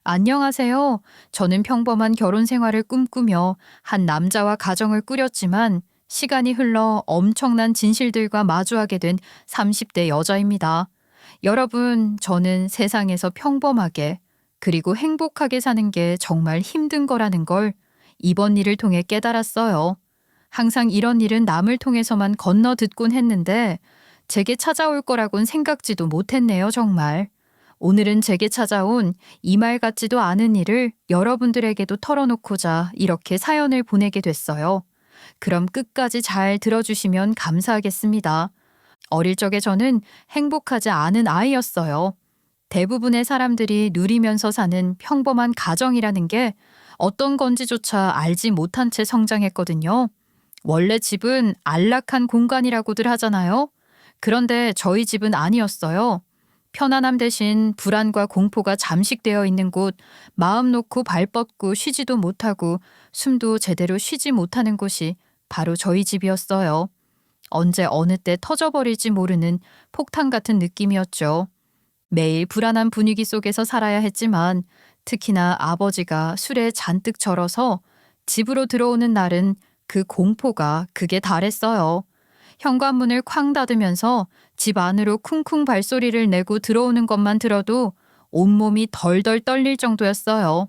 안녕하세요. 저는 평범한 결혼 생활을 꿈꾸며 한 남자와 가정을 꾸렸지만 시간이 흘러 엄청난 진실들과 마주하게 된 30대 여자입니다. 여러분, 저는 세상에서 평범하게 그리고 행복하게 사는 게 정말 힘든 거라는 걸 이번 일을 통해 깨달았어요. 항상 이런 일은 남을 통해서만 건너 듣곤 했는데 제게 찾아올 거라곤 생각지도 못했네요, 정말. 오늘은 제게 찾아온 이 말 같지도 않은 일을 여러분들에게도 털어놓고자 이렇게 사연을 보내게 됐어요. 그럼 끝까지 잘 들어주시면 감사하겠습니다. 어릴 적에 저는 행복하지 않은 아이였어요. 대부분의 사람들이 누리면서 사는 평범한 가정이라는 게 어떤 건지조차 알지 못한 채 성장했거든요. 원래 집은 안락한 공간이라고들 하잖아요. 그런데 저희 집은 아니었어요. 편안함 대신 불안과 공포가 잠식되어 있는 곳, 마음 놓고 발 뻗고 쉬지도 못하고 숨도 제대로 쉬지 못하는 곳이 바로 저희 집이었어요. 언제 어느 때 터져버릴지 모르는 폭탄 같은 느낌이었죠. 매일 불안한 분위기 속에서 살아야 했지만 특히나 아버지가 술에 잔뜩 절어서 집으로 들어오는 날은 그 공포가 극에 달했어요. 현관문을 쾅 닫으면서 집 안으로 쿵쿵 발소리를 내고 들어오는 것만 들어도 온몸이 덜덜 떨릴 정도였어요.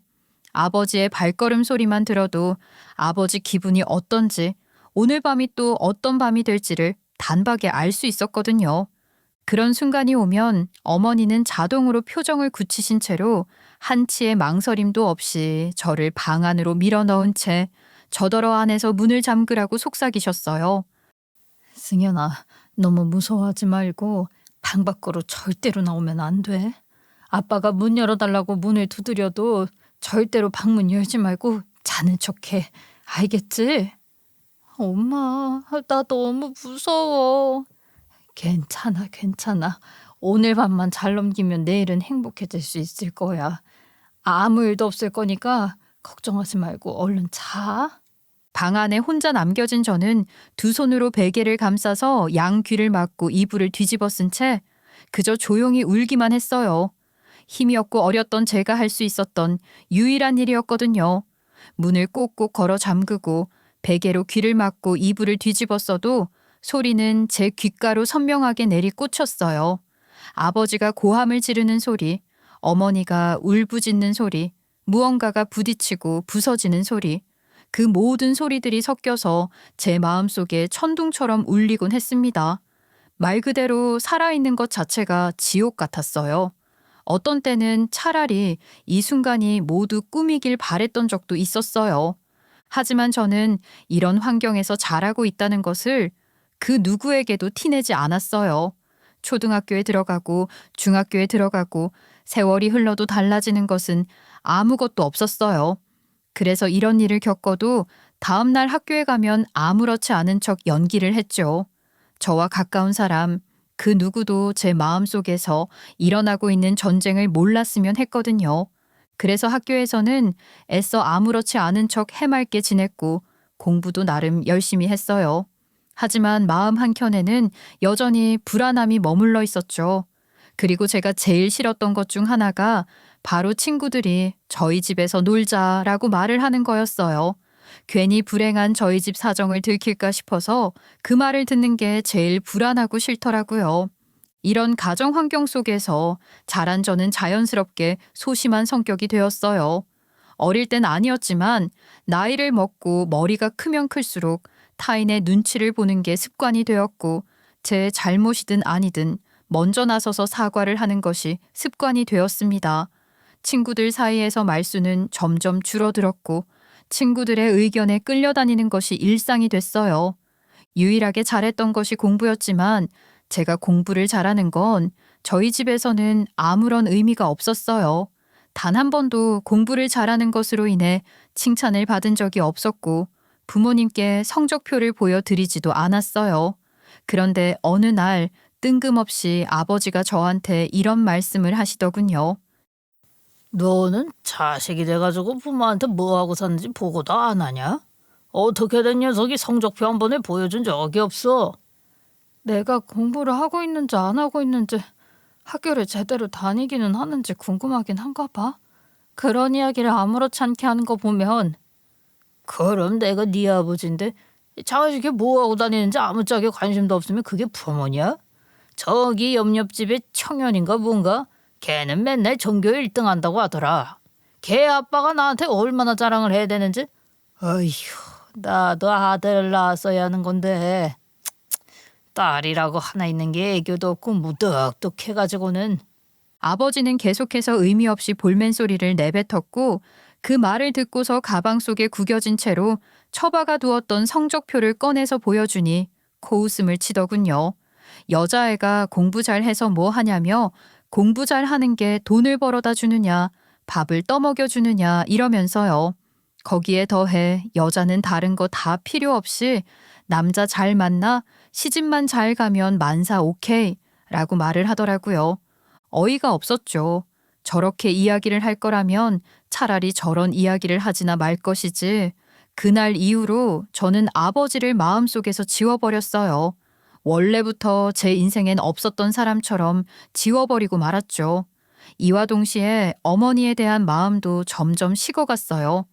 아버지의 발걸음 소리만 들어도 아버지 기분이 어떤지, 오늘 밤이 또 어떤 밤이 될지를 단박에 알 수 있었거든요. 그런 순간이 오면 어머니는 자동으로 표정을 굳히신 채로 한치의 망설임도 없이 저를 방 안으로 밀어넣은 채 저더러 안에서 문을 잠그라고 속삭이셨어요. 승현아, 너무 무서워하지 말고 방 밖으로 절대로 나오면 안 돼. 아빠가 문 열어달라고 문을 두드려도 절대로 방문 열지 말고 자는 척해. 알겠지? 엄마, 나 너무 무서워. 괜찮아, 괜찮아. 오늘 밤만 잘 넘기면 내일은 행복해질 수 있을 거야. 아무 일도 없을 거니까 걱정하지 말고 얼른 자. 방 안에 혼자 남겨진 저는 두 손으로 베개를 감싸서 양 귀를 막고 이불을 뒤집어 쓴 채 그저 조용히 울기만 했어요. 힘이 없고 어렸던 제가 할 수 있었던 유일한 일이었거든요. 문을 꼭꼭 걸어 잠그고 베개로 귀를 막고 이불을 뒤집어 써도 소리는 제 귓가로 선명하게 내리꽂혔어요. 아버지가 고함을 지르는 소리, 어머니가 울부짖는 소리, 무언가가 부딪히고 부서지는 소리, 그 모든 소리들이 섞여서 제 마음속에 천둥처럼 울리곤 했습니다. 말 그대로 살아있는 것 자체가 지옥 같았어요. 어떤 때는 차라리 이 순간이 모두 꿈이길 바랬던 적도 있었어요. 하지만 저는 이런 환경에서 자라고 있다는 것을 그 누구에게도 티내지 않았어요. 초등학교에 들어가고 중학교에 들어가고 세월이 흘러도 달라지는 것은 아무것도 없었어요. 그래서 이런 일을 겪어도 다음 날 학교에 가면 아무렇지 않은 척 연기를 했죠. 저와 가까운 사람, 그 누구도 제 마음속에서 일어나고 있는 전쟁을 몰랐으면 했거든요. 그래서 학교에서는 애써 아무렇지 않은 척 해맑게 지냈고 공부도 나름 열심히 했어요. 하지만 마음 한켠에는 여전히 불안함이 머물러 있었죠. 그리고 제가 제일 싫었던 것 중 하나가 바로 친구들이 저희 집에서 놀자라고 말을 하는 거였어요. 괜히 불행한 저희 집 사정을 들킬까 싶어서 그 말을 듣는 게 제일 불안하고 싫더라고요. 이런 가정 환경 속에서 자란 저는 자연스럽게 소심한 성격이 되었어요. 어릴 땐 아니었지만 나이를 먹고 머리가 크면 클수록 타인의 눈치를 보는 게 습관이 되었고 제 잘못이든 아니든 먼저 나서서 사과를 하는 것이 습관이 되었습니다. 친구들 사이에서 말수는 점점 줄어들었고 친구들의 의견에 끌려다니는 것이 일상이 됐어요. 유일하게 잘했던 것이 공부였지만 제가 공부를 잘하는 건 저희 집에서는 아무런 의미가 없었어요. 단 한 번도 공부를 잘하는 것으로 인해 칭찬을 받은 적이 없었고 부모님께 성적표를 보여드리지도 않았어요. 그런데 어느 날 뜬금없이 아버지가 저한테 이런 말씀을 하시더군요. 너는 자식이 돼가지고 부모한테 뭐하고 사는지 보고도 안 하냐? 어떻게 된 녀석이 성적표 한 번에 보여준 적이 없어. 내가 공부를 하고 있는지 안 하고 있는지 학교를 제대로 다니기는 하는지 궁금하긴 한가 봐. 그런 이야기를 아무렇지 않게 하는 거 보면 그럼 내가 네 아버지인데 자식이 뭐하고 다니는지 아무짝에 관심도 없으면 그게 부모냐? 저기 옆집에 청년인가 뭔가 걔는 맨날 전교 1등 한다고 하더라. 걔 아빠가 나한테 얼마나 자랑을 해야 되는지. 어휴, 나도 아들 낳았어야 하는 건데 딸이라고 하나 있는 게 애교도 없고 무덕뚝해가지고는. 아버지는 계속해서 의미 없이 볼멘 소리를 내뱉었고 그 말을 듣고서 가방 속에 구겨진 채로 처박아 두었던 성적표를 꺼내서 보여주니 코웃음을 치더군요. 여자애가 공부 잘해서 뭐 하냐며 공부 잘하는 게 돈을 벌어다 주느냐 밥을 떠먹여 주느냐 이러면서요. 거기에 더해 여자는 다른 거 다 필요 없이 남자 잘 만나 시집만 잘 가면 만사 오케이 라고 말을 하더라고요. 어이가 없었죠. 저렇게 이야기를 할 거라면 차라리 저런 이야기를 하지나 말 것이지. 그날 이후로 저는 아버지를 마음속에서 지워버렸어요. 원래부터 제 인생엔 없었던 사람처럼 지워버리고 말았죠. 이와 동시에 어머니에 대한 마음도 점점 식어갔어요.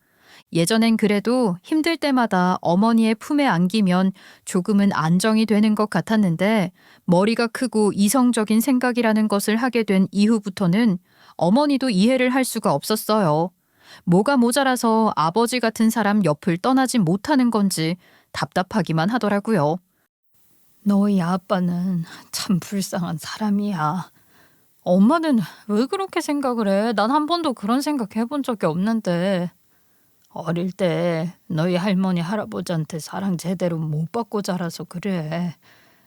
예전엔 그래도 힘들 때마다 어머니의 품에 안기면 조금은 안정이 되는 것 같았는데 머리가 크고 이성적인 생각이라는 것을 하게 된 이후부터는 어머니도 이해를 할 수가 없었어요. 뭐가 모자라서 아버지 같은 사람 옆을 떠나지 못하는 건지 답답하기만 하더라고요. 너희 아빠는 참 불쌍한 사람이야. 엄마는 왜 그렇게 생각을 해? 난 한 번도 그런 생각 해본 적이 없는데. 어릴 때 너희 할머니 할아버지한테 사랑 제대로 못 받고 자라서 그래.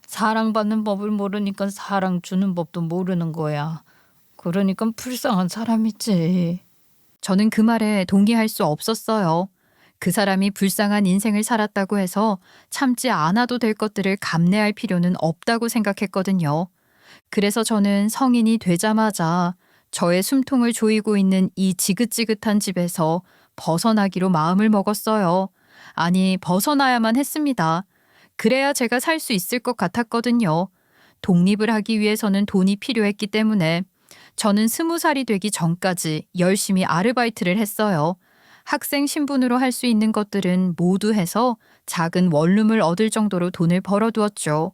사랑받는 법을 모르니까 사랑 주는 법도 모르는 거야. 그러니까 불쌍한 사람이지. 저는 그 말에 동의할 수 없었어요. 그 사람이 불쌍한 인생을 살았다고 해서 참지 않아도 될 것들을 감내할 필요는 없다고 생각했거든요. 그래서 저는 성인이 되자마자 저의 숨통을 조이고 있는 이 지긋지긋한 집에서 벗어나기로 마음을 먹었어요. 아니, 벗어나야만 했습니다. 그래야 제가 살 수 있을 것 같았거든요. 독립을 하기 위해서는 돈이 필요했기 때문에 저는 20살이 되기 전까지 열심히 아르바이트를 했어요. 학생 신분으로 할 수 있는 것들은 모두 해서 작은 원룸을 얻을 정도로 돈을 벌어두었죠.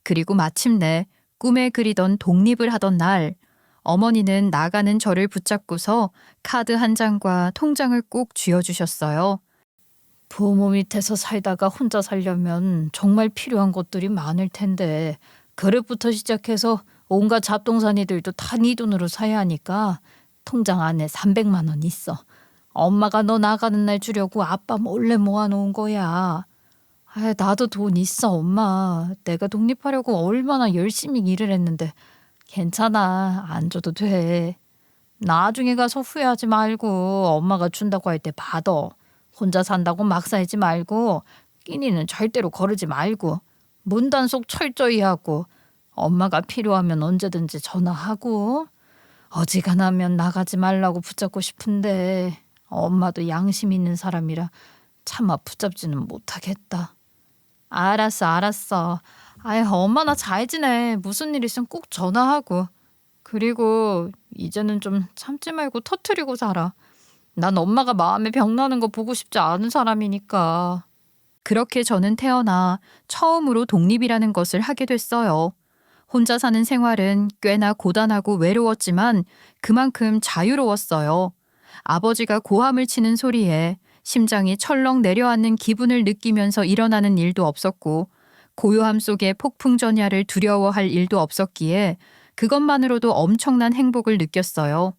그리고 마침내 꿈에 그리던 독립을 하던 날, 어머니는 나가는 저를 붙잡고서 카드 한 장과 통장을 꼭 쥐어주셨어요. 부모 밑에서 살다가 혼자 살려면 정말 필요한 것들이 많을 텐데 그릇부터 시작해서 온갖 잡동사니들도 다 네 돈으로 사야 하니까 통장 안에 300만 원 있어. 엄마가 너 나가는 날 주려고 아빠 몰래 모아놓은 거야. 나도 돈 있어 엄마. 내가 독립하려고 얼마나 열심히 일을 했는데 괜찮아. 안 줘도 돼. 나중에 가서 후회하지 말고 엄마가 준다고 할 때 받아. 혼자 산다고 막 살지 말고 끼니는 절대로 거르지 말고 문단속 철저히 하고 엄마가 필요하면 언제든지 전화하고 어지간하면 나가지 말라고 붙잡고 싶은데 엄마도 양심 있는 사람이라 차마 붙잡지는 못하겠다. 알았어. 엄마 나 잘 지내. 무슨 일 있으면 꼭 전화하고. 그리고 이제는 좀 참지 말고 터트리고 살아. 난 엄마가 마음에 병 나는 거 보고 싶지 않은 사람이니까. 그렇게 저는 태어나 처음으로 독립이라는 것을 하게 됐어요. 혼자 사는 생활은 꽤나 고단하고 외로웠지만 그만큼 자유로웠어요. 아버지가 고함을 치는 소리에 심장이 철렁 내려앉는 기분을 느끼면서 일어나는 일도 없었고 고요함 속에 폭풍전야를 두려워할 일도 없었기에 그것만으로도 엄청난 행복을 느꼈어요.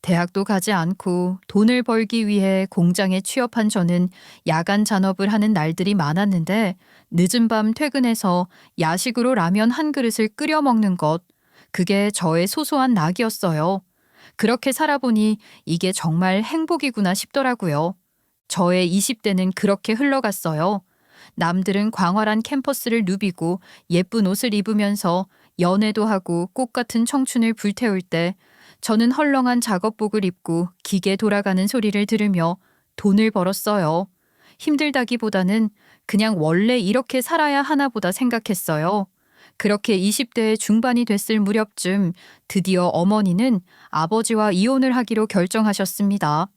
대학도 가지 않고 돈을 벌기 위해 공장에 취업한 저는 야간 잔업을 하는 날들이 많았는데 늦은 밤 퇴근해서 야식으로 라면 한 그릇을 끓여 먹는 것, 그게 저의 소소한 낙이었어요. 그렇게 살아보니 이게 정말 행복이구나 싶더라고요. 저의 20대는 그렇게 흘러갔어요. 남들은 광활한 캠퍼스를 누비고 예쁜 옷을 입으면서 연애도 하고 꽃 같은 청춘을 불태울 때 저는 헐렁한 작업복을 입고 기계 돌아가는 소리를 들으며 돈을 벌었어요. 힘들다기보다는 그냥 원래 이렇게 살아야 하나 보다 생각했어요. 그렇게 20대의 중반이 됐을 무렵쯤 드디어 어머니는 아버지와 이혼을 하기로 결정하셨습니다.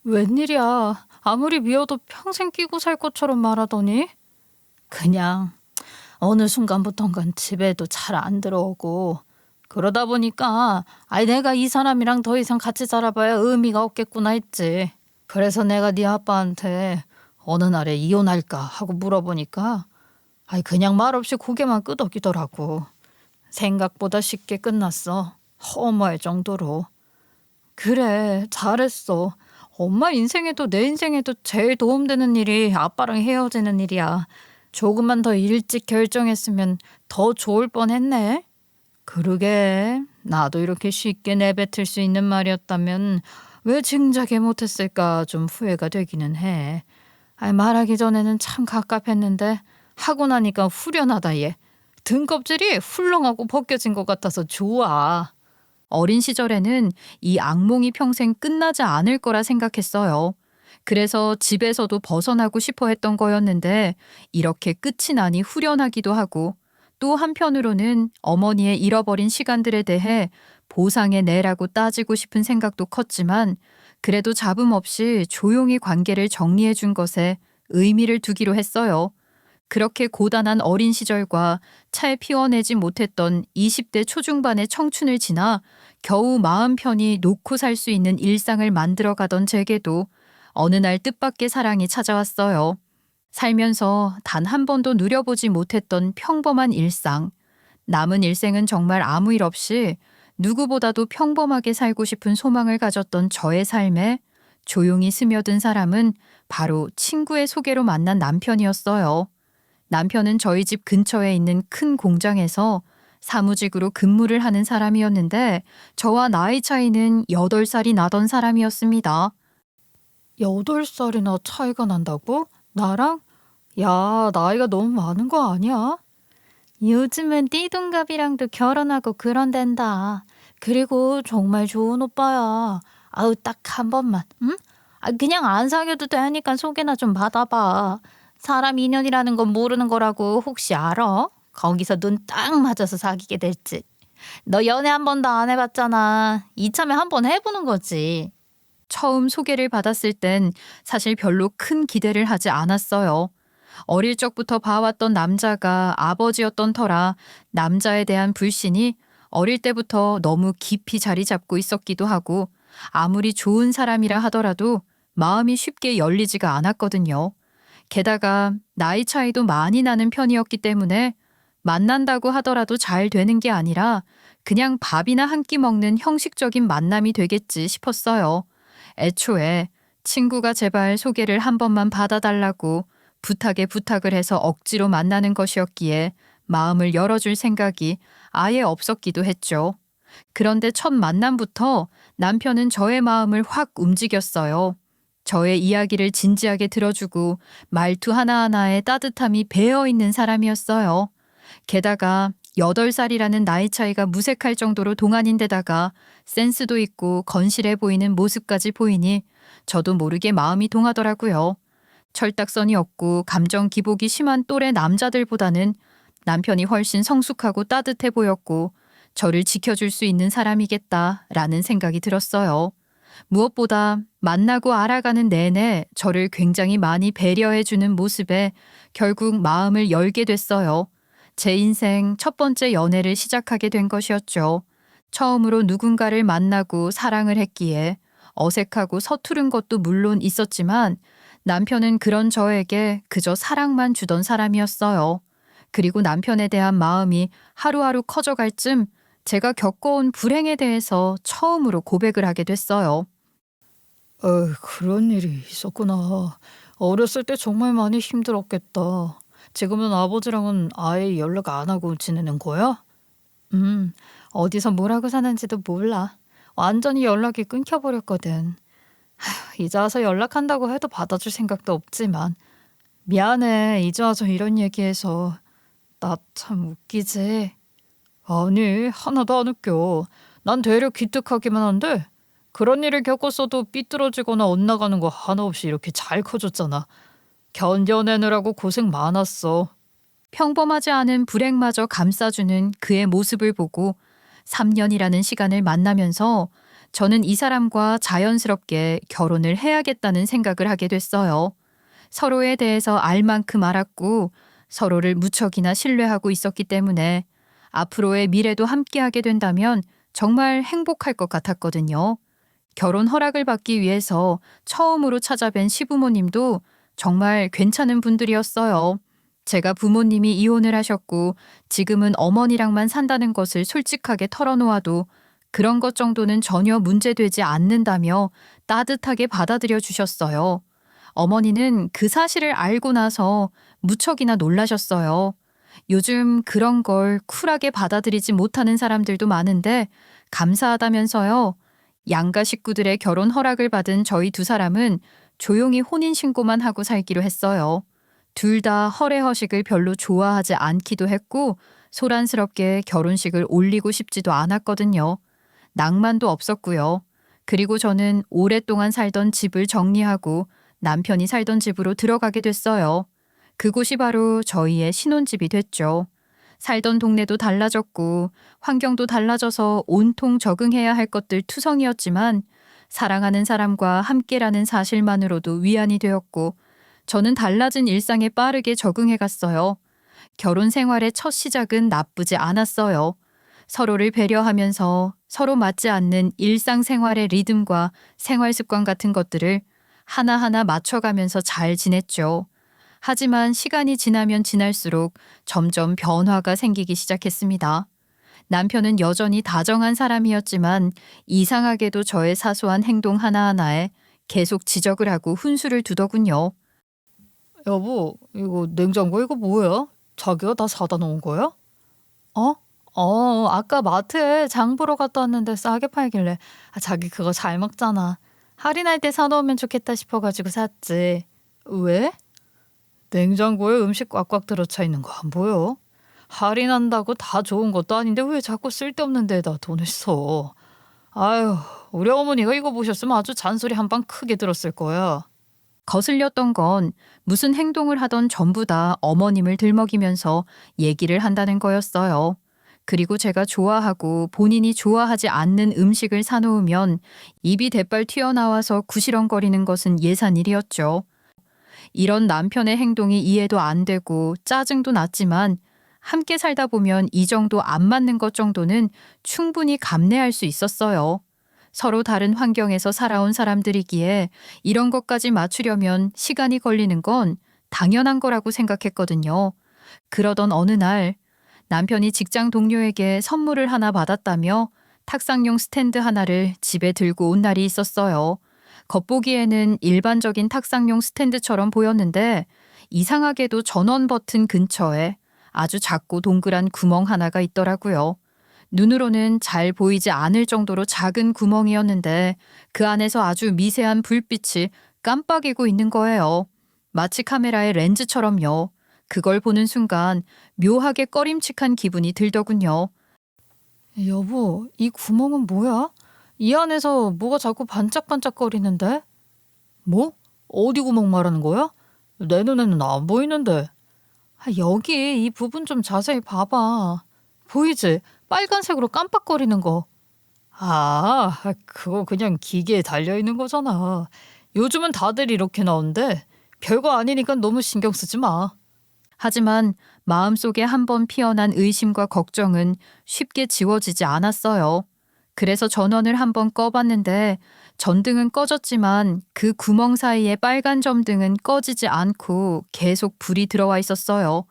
웬일이야. 아무리 미워도 평생 끼고 살 것처럼 말하더니. 그냥 어느 순간부턴간 집에도 잘 안 들어오고 그러다 보니까 내가 이 사람이랑 더 이상 같이 살아봐야 의미가 없겠구나 했지. 그래서 내가 네 아빠한테 어느 날에 이혼할까 하고 물어보니까 그냥 말없이 고개만 끄덕이더라고. 생각보다 쉽게 끝났어. 허무할 정도로. 그래, 잘했어. 엄마 인생에도 내 인생에도 제일 도움되는 일이 아빠랑 헤어지는 일이야. 조금만 더 일찍 결정했으면 더 좋을 뻔했네. 그러게, 나도 이렇게 쉽게 내뱉을 수 있는 말이었다면 왜 증자게 못했을까 좀 후회가 되기는 해. 말하기 전에는 참 갑갑했는데 하고 나니까 후련하다 얘. 등껍질이 훌렁하고 벗겨진 것 같아서 좋아. 어린 시절에는 이 악몽이 평생 끝나지 않을 거라 생각했어요. 그래서 집에서도 벗어나고 싶어 했던 거였는데 이렇게 끝이 나니 후련하기도 하고 또 한편으로는 어머니의 잃어버린 시간들에 대해 보상해 내라고 따지고 싶은 생각도 컸지만 그래도 잡음 없이 조용히 관계를 정리해 준 것에 의미를 두기로 했어요. 그렇게 고단한 어린 시절과 차에 피워내지 못했던 20대 초중반의 청춘을 지나 겨우 마음 편히 놓고 살 수 있는 일상을 만들어가던 제게도 어느 날 뜻밖의 사랑이 찾아왔어요. 살면서 단 한 번도 누려보지 못했던 평범한 일상. 남은 일생은 정말 아무 일 없이 누구보다도 평범하게 살고 싶은 소망을 가졌던 저의 삶에 조용히 스며든 사람은 바로 친구의 소개로 만난 남편이었어요. 남편은 저희 집 근처에 있는 큰 공장에서 사무직으로 근무를 하는 사람이었는데 저와 나이 차이는 8살이 나던 사람이었습니다. 8살이나 차이가 난다고? 나랑? 야, 나이가 너무 많은 거 아니야? 요즘은 띠동갑이랑도 결혼하고 그런댄다. 그리고 정말 좋은 오빠야. 딱 한 번만, 응? 그냥 안 사귀어도 되니까 소개나 좀 받아봐. 사람 인연이라는 건 모르는 거라고 혹시 알아? 거기서 눈 딱 맞아서 사귀게 될지. 너 연애 한 번도 안 해봤잖아. 이참에 한 번 해보는 거지. 처음 소개를 받았을 땐 사실 별로 큰 기대를 하지 않았어요. 어릴 적부터 봐왔던 남자가 아버지였던 터라 남자에 대한 불신이 어릴 때부터 너무 깊이 자리 잡고 있었기도 하고 아무리 좋은 사람이라 하더라도 마음이 쉽게 열리지가 않았거든요. 게다가 나이 차이도 많이 나는 편이었기 때문에 만난다고 하더라도 잘 되는 게 아니라 그냥 밥이나 한 끼 먹는 형식적인 만남이 되겠지 싶었어요. 애초에 친구가 제발 소개를 한 번만 받아달라고 부탁에 부탁을 해서 억지로 만나는 것이었기에 마음을 열어줄 생각이 아예 없었기도 했죠. 그런데 첫 만남부터 남편은 저의 마음을 확 움직였어요. 저의 이야기를 진지하게 들어주고 말투 하나하나에 따뜻함이 배어있는 사람이었어요. 게다가 8살이라는 나이 차이가 무색할 정도로 동안인데다가 센스도 있고 건실해 보이는 모습까지 보이니 저도 모르게 마음이 동하더라고요. 철딱선이 없고 감정 기복이 심한 또래 남자들보다는 남편이 훨씬 성숙하고 따뜻해 보였고 저를 지켜줄 수 있는 사람이겠다라는 생각이 들었어요. 무엇보다 만나고 알아가는 내내 저를 굉장히 많이 배려해주는 모습에 결국 마음을 열게 됐어요. 제 인생 첫 번째 연애를 시작하게 된 것이었죠. 처음으로 누군가를 만나고 사랑을 했기에 어색하고 서투른 것도 물론 있었지만 남편은 그런 저에게 그저 사랑만 주던 사람이었어요. 그리고 남편에 대한 마음이 하루하루 커져갈 쯤 제가 겪어온 불행에 대해서 처음으로 고백을 하게 됐어요. 그런 일이 있었구나. 어렸을 때 정말 많이 힘들었겠다. 지금은 아버지랑은 아예 연락 안 하고 지내는 거야? 어디서 뭘 하고 사는지도 몰라. 완전히 연락이 끊겨버렸거든. 이제 와서 연락한다고 해도 받아줄 생각도 없지만. 미안해, 이제 와서 이런 얘기해서. 나 참 웃기지? 아니, 하나도 안 웃겨. 난 되려 기특하기만 한데 그런 일을 겪었어도 삐뚤어지거나 엇나가는 거 하나 없이 이렇게 잘 커졌잖아. 견뎌내느라고 고생 많았어. 평범하지 않은 불행마저 감싸주는 그의 모습을 보고 3년이라는 시간을 만나면서 저는 이 사람과 자연스럽게 결혼을 해야겠다는 생각을 하게 됐어요. 서로에 대해서 알 만큼 알았고 서로를 무척이나 신뢰하고 있었기 때문에 앞으로의 미래도 함께하게 된다면 정말 행복할 것 같았거든요. 결혼 허락을 받기 위해서 처음으로 찾아뵌 시부모님도 정말 괜찮은 분들이었어요. 제가 부모님이 이혼을 하셨고 지금은 어머니랑만 산다는 것을 솔직하게 털어놓아도 그런 것 정도는 전혀 문제되지 않는다며 따뜻하게 받아들여 주셨어요. 어머니는 그 사실을 알고 나서 무척이나 놀라셨어요. 요즘 그런 걸 쿨하게 받아들이지 못하는 사람들도 많은데 감사하다면서요. 양가 식구들의 결혼 허락을 받은 저희 두 사람은 조용히 혼인신고만 하고 살기로 했어요. 둘 다 허례허식을 별로 좋아하지 않기도 했고 소란스럽게 결혼식을 올리고 싶지도 않았거든요. 낭만도 없었고요. 그리고 저는 오랫동안 살던 집을 정리하고 남편이 살던 집으로 들어가게 됐어요. 그곳이 바로 저희의 신혼집이 됐죠. 살던 동네도 달라졌고 환경도 달라져서 온통 적응해야 할 것들 투성이었지만 사랑하는 사람과 함께라는 사실만으로도 위안이 되었고 저는 달라진 일상에 빠르게 적응해 갔어요. 결혼 생활의 첫 시작은 나쁘지 않았어요. 서로를 배려하면서 서로 맞지 않는 일상생활의 리듬과 생활 습관 같은 것들을 하나하나 맞춰가면서 잘 지냈죠. 하지만 시간이 지나면 지날수록 점점 변화가 생기기 시작했습니다. 남편은 여전히 다정한 사람이었지만 이상하게도 저의 사소한 행동 하나하나에 계속 지적을 하고 훈수를 두더군요. 여보, 이거 냉장고 이거 뭐야? 자기가 다 사다 놓은 거야? 어? 아까 마트에 장 보러 갔다 왔는데 싸게 팔길래 자기 그거 잘 먹잖아. 할인할 때 사놓으면 좋겠다 싶어가지고 샀지. 왜? 냉장고에 음식 꽉꽉 들어차 있는 거 안 보여? 할인한다고 다 좋은 것도 아닌데 왜 자꾸 쓸데없는 데에다 돈을 써? 아유, 우리 어머니가 이거 보셨으면 아주 잔소리 한 방 크게 들었을 거야. 거슬렸던 건 무슨 행동을 하던 전부 다 어머님을 들먹이면서 얘기를 한다는 거였어요. 그리고 제가 좋아하고 본인이 좋아하지 않는 음식을 사놓으면 입이 대빨 튀어나와서 구시렁거리는 것은 예산일이었죠. 이런 남편의 행동이 이해도 안 되고 짜증도 났지만 함께 살다 보면 이 정도 안 맞는 것 정도는 충분히 감내할 수 있었어요. 서로 다른 환경에서 살아온 사람들이기에 이런 것까지 맞추려면 시간이 걸리는 건 당연한 거라고 생각했거든요. 그러던 어느 날 남편이 직장 동료에게 선물을 하나 받았다며 탁상용 스탠드 하나를 집에 들고 온 날이 있었어요. 겉보기에는 일반적인 탁상용 스탠드처럼 보였는데 이상하게도 전원 버튼 근처에 아주 작고 동그란 구멍 하나가 있더라고요. 눈으로는 잘 보이지 않을 정도로 작은 구멍이었는데 그 안에서 아주 미세한 불빛이 깜빡이고 있는 거예요. 마치 카메라의 렌즈처럼요. 그걸 보는 순간 묘하게 꺼림칙한 기분이 들더군요. 여보, 이 구멍은 뭐야? 이 안에서 뭐가 자꾸 반짝반짝거리는데? 뭐? 어디 구멍 말하는 거야? 내 눈에는 안 보이는데. 여기 이 부분 좀 자세히 봐봐. 보이지? 빨간색으로 깜빡거리는 거. 그거 그냥 기계에 달려있는 거잖아. 요즘은 다들 이렇게 나오는데 별거 아니니까 너무 신경 쓰지 마. 하지만 마음속에 한번 피어난 의심과 걱정은 쉽게 지워지지 않았어요. 그래서 전원을 한번 꺼봤는데 전등은 꺼졌지만 그 구멍 사이에 빨간 점등은 꺼지지 않고 계속 불이 들어와 있었어요.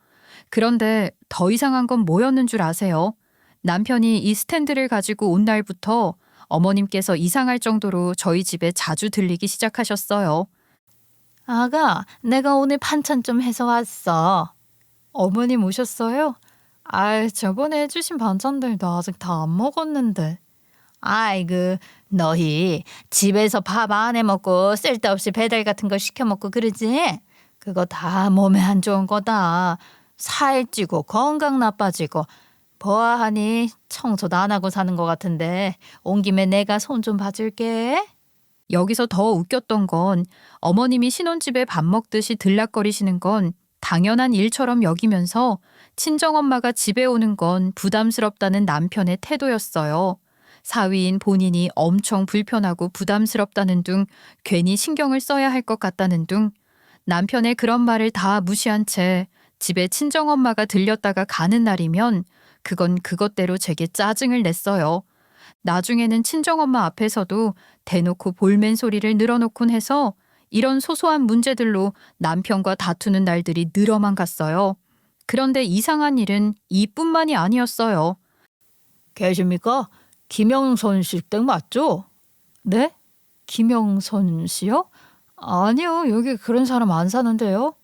그런데 더 이상한 건 뭐였는 줄 아세요? 남편이 이 스탠드를 가지고 온 날부터 어머님께서 이상할 정도로 저희 집에 자주 들리기 시작하셨어요. 아가, 내가 오늘 반찬 좀 해서 왔어. 어머님 오셨어요? 저번에 해주신 반찬들 나 아직 다 안 먹었는데. 너희 집에서 밥 안 해 먹고 쓸데없이 배달 같은 거 시켜 먹고 그러지? 그거 다 몸에 안 좋은 거다. 살찌고 건강 나빠지고 보아하니 청소도 안 하고 사는 것 같은데 온 김에 내가 손 좀 봐줄게. 여기서 더 웃겼던 건 어머님이 신혼집에 밥 먹듯이 들락거리시는 건 당연한 일처럼 여기면서 친정엄마가 집에 오는 건 부담스럽다는 남편의 태도였어요. 사위인 본인이 엄청 불편하고 부담스럽다는 둥, 괜히 신경을 써야 할 것 같다는 둥, 남편의 그런 말을 다 무시한 채 집에 친정엄마가 들렸다가 가는 날이면 그건 그것대로 제게 짜증을 냈어요. 나중에는 친정엄마 앞에서도 대놓고 볼멘 소리를 늘어놓곤 해서 이런 소소한 문제들로 남편과 다투는 날들이 늘어만 갔어요. 그런데 이상한 일은 이뿐만이 아니었어요. 계십니까? 김영선 씨 댁 맞죠? 네? 김영선 씨요? 아니요, 여기 그런 사람 안 사는데요.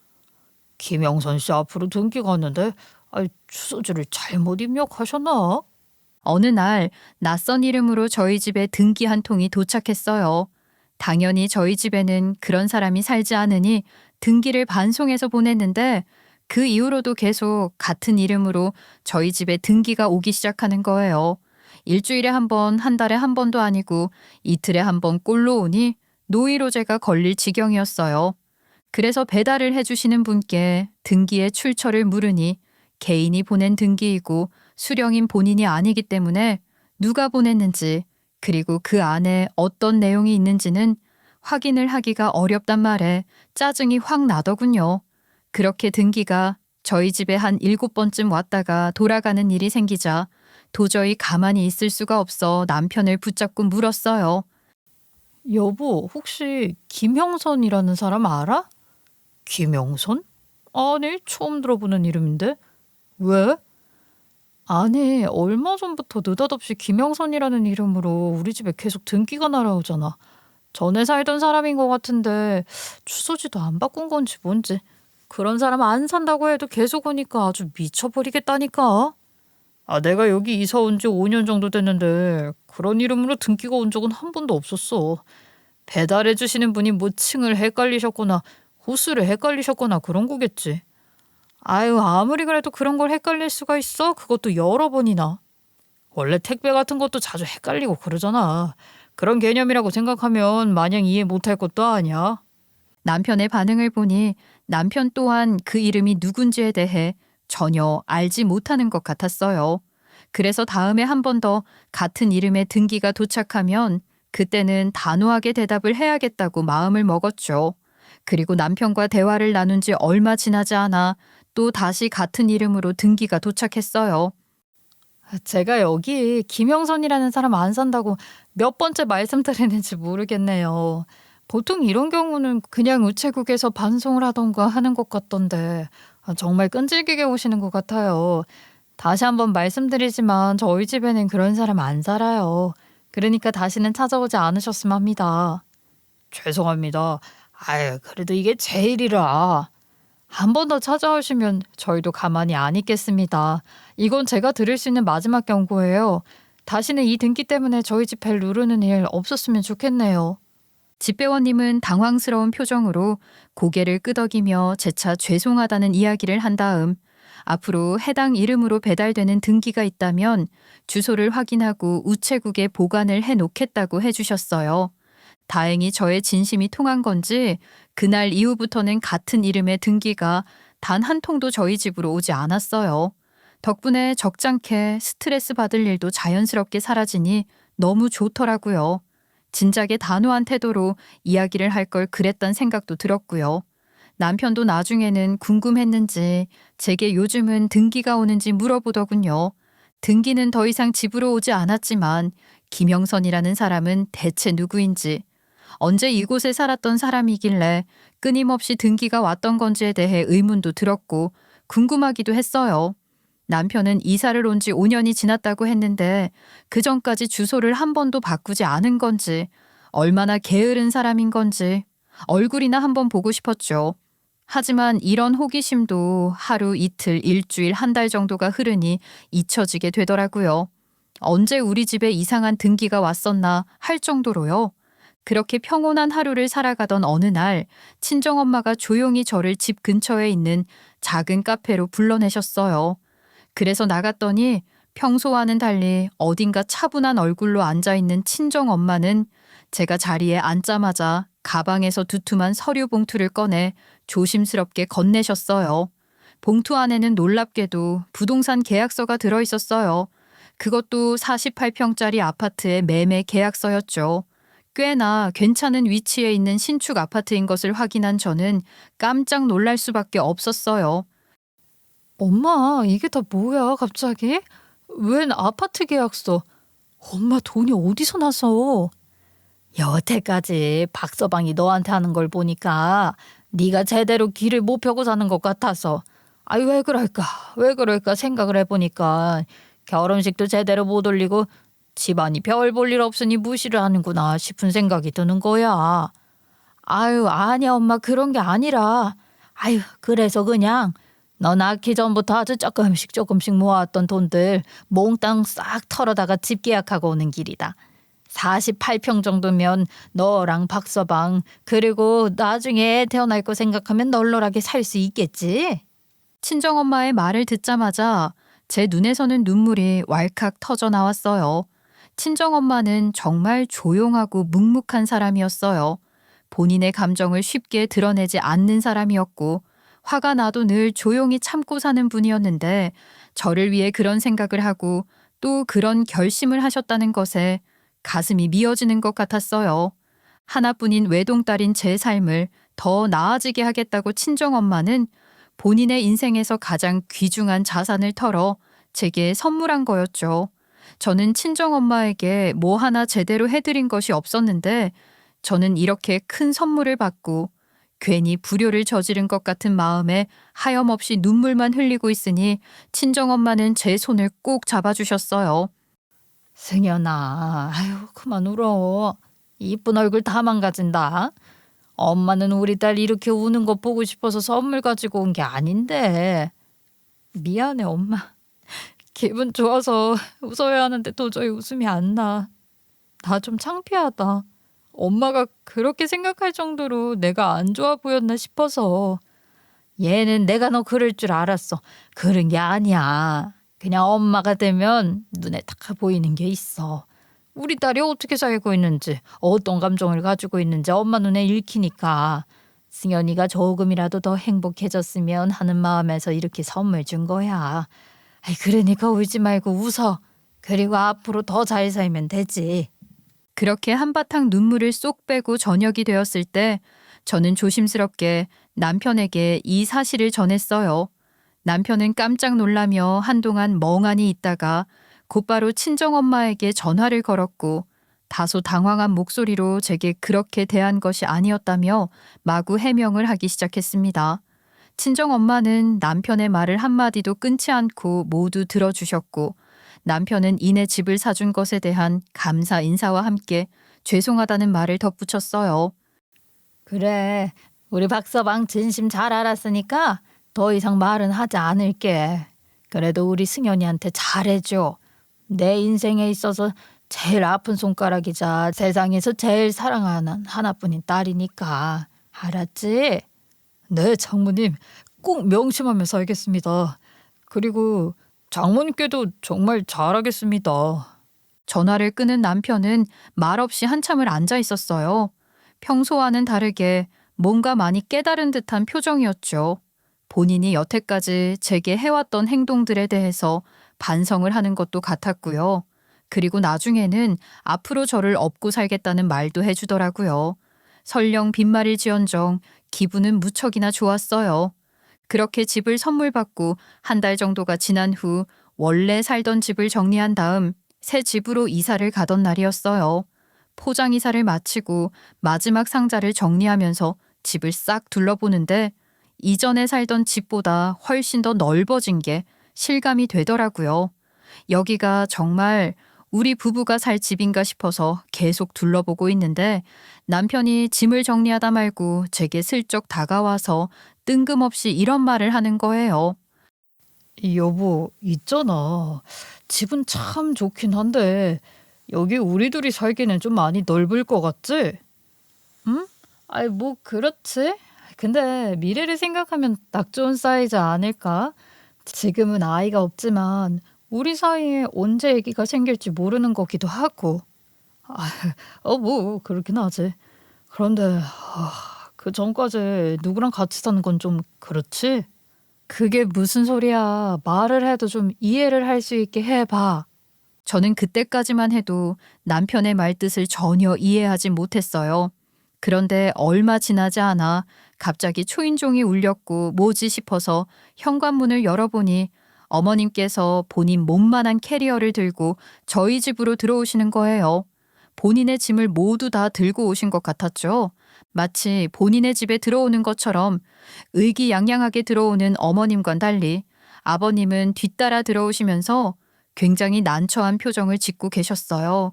김영선 씨 앞으로 등기 갔는데 주소지를 잘못 입력하셨나? 어느 날 낯선 이름으로 저희 집에 등기 한 통이 도착했어요. 당연히 저희 집에는 그런 사람이 살지 않으니 등기를 반송해서 보냈는데 그 이후로도 계속 같은 이름으로 저희 집에 등기가 오기 시작하는 거예요. 일주일에 한 번, 한 달에 한 번도 아니고 이틀에 한 번 꼴로 오니 노이로제가 걸릴 지경이었어요. 그래서 배달을 해주시는 분께 등기의 출처를 물으니 개인이 보낸 등기이고 수령인 본인이 아니기 때문에 누가 보냈는지 그리고 그 안에 어떤 내용이 있는지는 확인을 하기가 어렵단 말에 짜증이 확 나더군요. 그렇게 등기가 저희 집에 한 7번쯤 왔다가 돌아가는 일이 생기자 도저히 가만히 있을 수가 없어 남편을 붙잡고 물었어요. 여보, 혹시 김형선이라는 사람 알아? 김영선? 아니, 처음 들어보는 이름인데. 왜? 아니, 얼마 전부터 느닷없이 김영선이라는 이름으로 우리 집에 계속 등기가 날아오잖아. 전에 살던 사람인 것 같은데 주소지도 안 바꾼 건지 뭔지. 그런 사람 안 산다고 해도 계속 오니까 아주 미쳐버리겠다니까. 내가 여기 이사 온 지 5년 정도 됐는데 그런 이름으로 등기가 온 적은 한 번도 없었어. 배달해 주시는 분이 뭐 층을 헷갈리셨거나 호수를 헷갈리셨거나 그런 거겠지. 아유, 아무리 그래도 그런 걸 헷갈릴 수가 있어? 그것도 여러 번이나. 원래 택배 같은 것도 자주 헷갈리고 그러잖아. 그런 개념이라고 생각하면 마냥 이해 못할 것도 아니야. 남편의 반응을 보니 남편 또한 그 이름이 누군지에 대해 전혀 알지 못하는 것 같았어요. 그래서 다음에 한 번 더 같은 이름의 등기가 도착하면 그때는 단호하게 대답을 해야겠다고 마음을 먹었죠. 그리고 남편과 대화를 나눈 지 얼마 지나지 않아 또 다시 같은 이름으로 등기가 도착했어요. 제가 여기 김영선이라는 사람 안 산다고 몇 번째 말씀드리는지 모르겠네요. 보통 이런 경우는 그냥 우체국에서 반송을 하던가 하는 것 같던데 정말 끈질기게 오시는 것 같아요. 다시 한번 말씀드리지만 저희 집에는 그런 사람 안 살아요. 그러니까 다시는 찾아오지 않으셨으면 합니다. 죄송합니다. 그래도 이게 제 일이라. 한 번 더 찾아오시면 저희도 가만히 안 있겠습니다. 이건 제가 드릴 수 있는 마지막 경고예요. 다시는 이 등기 때문에 저희 집 벨 누르는 일 없었으면 좋겠네요. 집배원님은 당황스러운 표정으로 고개를 끄덕이며 재차 죄송하다는 이야기를 한 다음 앞으로 해당 이름으로 배달되는 등기가 있다면 주소를 확인하고 우체국에 보관을 해놓겠다고 해주셨어요. 다행히 저의 진심이 통한 건지 그날 이후부터는 같은 이름의 등기가 단 한 통도 저희 집으로 오지 않았어요. 덕분에 적잖게 스트레스 받을 일도 자연스럽게 사라지니 너무 좋더라고요. 진작에 단호한 태도로 이야기를 할 걸 그랬단 생각도 들었고요. 남편도 나중에는 궁금했는지 제게 요즘은 등기가 오는지 물어보더군요. 등기는 더 이상 집으로 오지 않았지만 김영선이라는 사람은 대체 누구인지, 언제 이곳에 살았던 사람이길래 끊임없이 등기가 왔던 건지에 대해 의문도 들었고 궁금하기도 했어요. 남편은 이사를 온 지 5년이 지났다고 했는데 그전까지 주소를 한 번도 바꾸지 않은 건지, 얼마나 게으른 사람인 건지 얼굴이나 한번 보고 싶었죠. 하지만 이런 호기심도 하루, 이틀, 일주일, 한 달 정도가 흐르니 잊혀지게 되더라고요. 언제 우리 집에 이상한 등기가 왔었나 할 정도로요. 그렇게 평온한 하루를 살아가던 어느 날 친정엄마가 조용히 저를 집 근처에 있는 작은 카페로 불러내셨어요. 그래서 나갔더니 평소와는 달리 어딘가 차분한 얼굴로 앉아있는 친정엄마는 제가 자리에 앉자마자 가방에서 두툼한 서류 봉투를 꺼내 조심스럽게 건네셨어요. 봉투 안에는 놀랍게도 부동산 계약서가 들어있었어요. 그것도 48평짜리 아파트의 매매 계약서였죠. 꽤나 괜찮은 위치에 있는 신축 아파트인 것을 확인한 저는 깜짝 놀랄 수밖에 없었어요. 엄마, 이게 다 뭐야, 갑자기? 웬 아파트 계약서? 엄마 돈이 어디서 나서? 여태까지 박서방이 너한테 하는 걸 보니까 네가 제대로 길을 못 펴고 사는 것 같아서 아이 왜 그럴까 생각을 해보니까 결혼식도 제대로 못 올리고 집안이 별 볼 일 없으니 무시를 하는구나 싶은 생각이 드는 거야. 아유, 아니야 엄마, 그런 게 아니라 아유, 그래서 그냥 너 낳기 전부터 아주 조금씩 모아왔던 돈들 몽땅 싹 털어다가 집 계약하고 오는 길이다. 48평 정도면 너랑 박서방 그리고 나중에 애 태어날 거 생각하면 널널하게 살 수 있겠지? 친정엄마의 말을 듣자마자 제 눈에서는 눈물이 왈칵 터져 나왔어요. 친정엄마는 정말 조용하고 묵묵한 사람이었어요. 본인의 감정을 쉽게 드러내지 않는 사람이었고 화가 나도 늘 조용히 참고 사는 분이었는데 저를 위해 그런 생각을 하고 또 그런 결심을 하셨다는 것에 가슴이 미어지는 것 같았어요. 하나뿐인 외동딸인 제 삶을 더 나아지게 하겠다고 친정엄마는 본인의 인생에서 가장 귀중한 자산을 털어 제게 선물한 거였죠. 저는 친정엄마에게 뭐 하나 제대로 해드린 것이 없었는데 저는 이렇게 큰 선물을 받고 괜히 불효를 저지른 것 같은 마음에 하염없이 눈물만 흘리고 있으니 친정엄마는 제 손을 꼭 잡아주셨어요. 승연아, 아유, 그만 울어. 이쁜 얼굴 다 망가진다. 엄마는 우리 딸 이렇게 우는 거 보고 싶어서 선물 가지고 온 게 아닌데. 미안해, 엄마. 기분 좋아서 웃어야 하는데 도저히 웃음이 안 나. 나 좀 창피하다. 엄마가 그렇게 생각할 정도로 내가 안 좋아 보였나 싶어서. 얘는 내가 너 그럴 줄 알았어. 그런 게 아니야. 그냥 엄마가 되면 눈에 다 보이는 게 있어. 우리 딸이 어떻게 살고 있는지, 어떤 감정을 가지고 있는지 엄마 눈에 읽히니까 승연이가 조금이라도 더 행복해졌으면 하는 마음에서 이렇게 선물 준 거야. 아이, 그러니까 울지 말고 웃어. 그리고 앞으로 더 잘 살면 되지. 그렇게 한바탕 눈물을 쏙 빼고 저녁이 되었을 때 저는 조심스럽게 남편에게 이 사실을 전했어요. 남편은 깜짝 놀라며 한동안 멍하니 있다가 곧바로 친정엄마에게 전화를 걸었고 다소 당황한 목소리로 제게 그렇게 대한 것이 아니었다며 마구 해명을 하기 시작했습니다. 친정엄마는 남편의 말을 한마디도 끊지 않고 모두 들어주셨고 남편은 이내 집을 사준 것에 대한 감사 인사와 함께 죄송하다는 말을 덧붙였어요. 그래, 우리 박서방 진심 잘 알았으니까 더 이상 말은 하지 않을게. 그래도 우리 승연이한테 잘해줘. 내 인생에 있어서 제일 아픈 손가락이자 세상에서 제일 사랑하는 하나뿐인 딸이니까. 알았지? 네, 장모님. 꼭 명심하면서 알겠습니다. 그리고 장모님께도 정말 잘하겠습니다. 전화를 끊은 남편은 말없이 한참을 앉아 있었어요. 평소와는 다르게 뭔가 많이 깨달은 듯한 표정이었죠. 본인이 여태까지 제게 해왔던 행동들에 대해서 반성을 하는 것도 같았고요. 그리고 나중에는 앞으로 저를 업고 살겠다는 말도 해주더라고요. 설령 빈말일지언정 기분은 무척이나 좋았어요. 그렇게 집을 선물 받고 한 달 정도가 지난 후 원래 살던 집을 정리한 다음 새 집으로 이사를 가던 날이었어요. 포장 이사를 마치고 마지막 상자를 정리하면서 집을 싹 둘러보는데 이전에 살던 집보다 훨씬 더 넓어진 게 실감이 되더라고요. 여기가 정말 우리 부부가 살 집인가 싶어서 계속 둘러보고 있는데 남편이 짐을 정리하다 말고 제게 슬쩍 다가와서 뜬금없이 이런 말을 하는 거예요. 여보, 있잖아. 집은 참 좋긴 한데 여기 우리 둘이 살기는 좀 많이 넓을 것 같지? 응? 아이, 뭐 그렇지. 근데 미래를 생각하면 딱 좋은 사이즈 아닐까? 지금은 아이가 없지만 우리 사이에 언제 아기가 생길지 모르는 거기도 하고. 아, 뭐 그렇긴 하지. 그런데 그 전까지 누구랑 같이 사는 건 좀 그렇지? 그게 무슨 소리야. 말을 해도 좀 이해를 할 수 있게 해봐. 저는 그때까지만 해도 남편의 말뜻을 전혀 이해하지 못했어요. 그런데 얼마 지나지 않아 갑자기 초인종이 울렸고 뭐지 싶어서 현관문을 열어보니 어머님께서 본인 몸만한 캐리어를 들고 저희 집으로 들어오시는 거예요. 본인의 짐을 모두 다 들고 오신 것 같았죠. 마치 본인의 집에 들어오는 것처럼 의기양양하게 들어오는 어머님과는 달리 아버님은 뒤따라 들어오시면서 굉장히 난처한 표정을 짓고 계셨어요.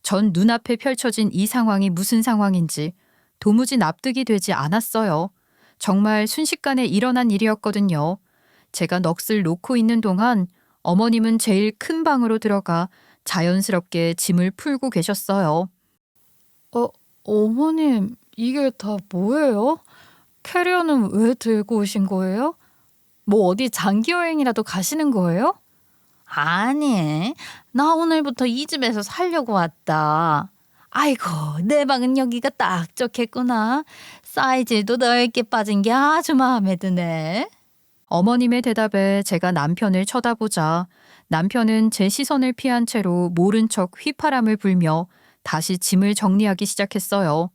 전 눈앞에 펼쳐진 이 상황이 무슨 상황인지 도무지 납득이 되지 않았어요. 정말 순식간에 일어난 일이었거든요. 제가 넋을 놓고 있는 동안 어머님은 제일 큰 방으로 들어가 자연스럽게 짐을 풀고 계셨어요. 어머님, 이게 다 뭐예요? 캐리어는 왜 들고 오신 거예요? 뭐 어디 장기 여행이라도 가시는 거예요? 아니, 나 오늘부터 이 집에서 살려고 왔다. 아이고, 내 방은 여기가 딱 좋겠구나. 사이즈도 넓게 빠진 게 아주 마음에 드네. 어머님의 대답에 제가 남편을 쳐다보자 남편은 제 시선을 피한 채로 모른 척 휘파람을 불며 다시 짐을 정리하기 시작했어요.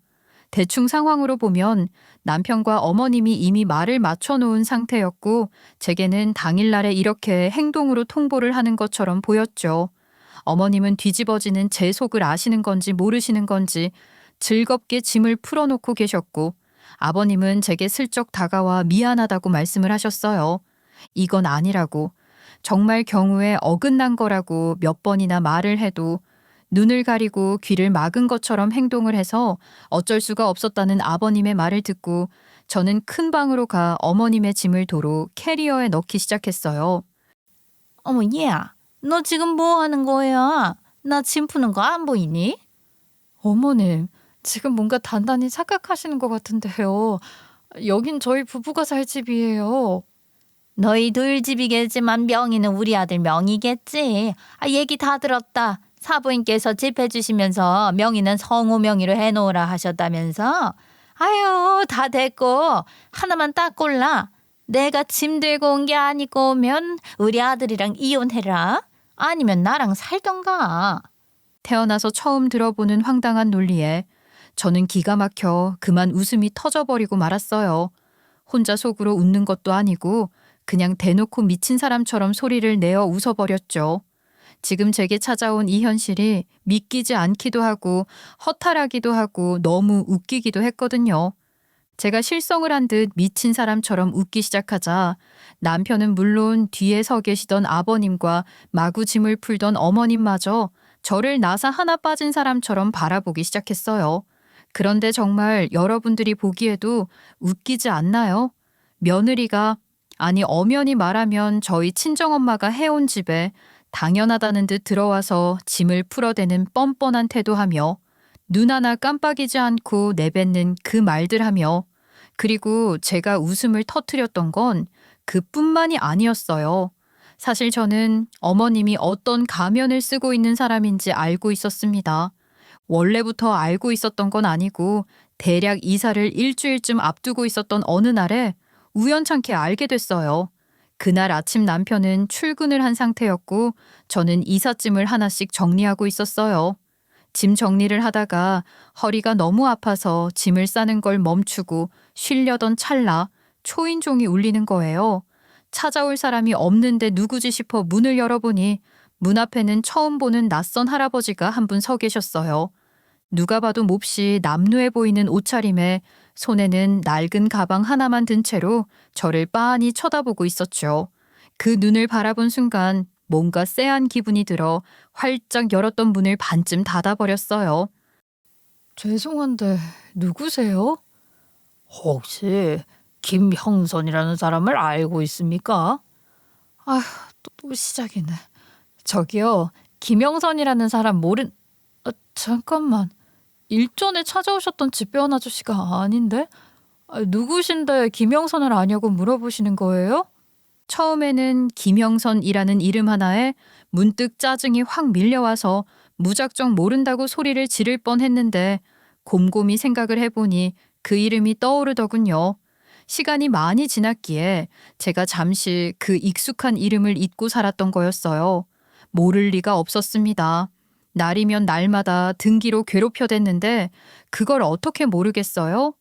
대충 상황으로 보면 남편과 어머님이 이미 말을 맞춰놓은 상태였고 제게는 당일날에 이렇게 행동으로 통보를 하는 것처럼 보였죠. 어머님은 뒤집어지는 제 속을 아시는 건지 모르시는 건지 즐겁게 짐을 풀어놓고 계셨고 아버님은 제게 슬쩍 다가와 미안하다고 말씀을 하셨어요. 이건 아니라고. 정말 경우에 어긋난 거라고 몇 번이나 말을 해도 눈을 가리고 귀를 막은 것처럼 행동을 해서 어쩔 수가 없었다는 아버님의 말을 듣고 저는 큰 방으로 가 어머님의 짐을 도로 캐리어에 넣기 시작했어요. 어머, 얘야, 너 지금 뭐 하는 거야? 나 짐 푸는 거 안 보이니? 어머님, 지금 뭔가 단단히 착각하시는 것 같은데요. 여긴 저희 부부가 살 집이에요. 너희 둘 집이겠지만 명의는 우리 아들 명의겠지. 얘기 다 들었다. 사부인께서 집해주시면서 명의는 성우 명의로 해놓으라 하셨다면서. 아유, 다 됐고 하나만 딱 골라. 내가 짐 들고 온 게 아니고 오면 우리 아들이랑 이혼해라. 아니면 나랑 살던가. 태어나서 처음 들어보는 황당한 논리에 저는 기가 막혀 그만 웃음이 터져버리고 말았어요. 혼자 속으로 웃는 것도 아니고 그냥 대놓고 미친 사람처럼 소리를 내어 웃어버렸죠. 지금 제게 찾아온 이 현실이 믿기지 않기도 하고 허탈하기도 하고 너무 웃기기도 했거든요. 제가 실성을 한 듯 미친 사람처럼 웃기 시작하자 남편은 물론 뒤에 서 계시던 아버님과 마구 짐을 풀던 어머님마저 저를 나사 하나 빠진 사람처럼 바라보기 시작했어요. 그런데 정말 여러분들이 보기에도 웃기지 않나요? 며느리가, 아니 엄연히 말하면 저희 친정엄마가 해온 집에 당연하다는 듯 들어와서 짐을 풀어대는 뻔뻔한 태도하며 눈 하나 깜빡이지 않고 내뱉는 그 말들하며 그리고 제가 웃음을 터뜨렸던 건 그뿐만이 아니었어요. 사실 저는 어머님이 어떤 가면을 쓰고 있는 사람인지 알고 있었습니다. 원래부터 알고 있었던 건 아니고 대략 이사를 일주일쯤 앞두고 있었던 어느 날에 우연찮게 알게 됐어요. 그날 아침 남편은 출근을 한 상태였고 저는 이삿짐을 하나씩 정리하고 있었어요. 짐 정리를 하다가 허리가 너무 아파서 짐을 싸는 걸 멈추고 쉬려던 찰나 초인종이 울리는 거예요. 찾아올 사람이 없는데 누구지 싶어 문을 열어보니 문 앞에는 처음 보는 낯선 할아버지가 한 분 서 계셨어요. 누가 봐도 몹시 남루해 보이는 옷차림에 손에는 낡은 가방 하나만 든 채로 저를 빤히 쳐다보고 있었죠. 그 눈을 바라본 순간 뭔가 쎄한 기분이 들어 활짝 열었던 문을 반쯤 닫아버렸어요. 죄송한데 누구세요? 혹시 김형선이라는 사람을 알고 있습니까? 아휴, 또 시작이네. 저기요, 김형선이라는 사람 잠깐만. 일전에 찾아오셨던 집배원 아저씨가 아닌데? 누구신데 김형선을 아냐고 물어보시는 거예요? 처음에는 김형선이라는 이름 하나에 문득 짜증이 확 밀려와서 무작정 모른다고 소리를 지를 뻔했는데 곰곰이 생각을 해보니 그 이름이 떠오르더군요. 시간이 많이 지났기에 제가 잠시 그 익숙한 이름을 잊고 살았던 거였어요. 모를 리가 없었습니다. 날이면 날마다 등기로 괴롭혀댔는데 그걸 어떻게 모르겠어요?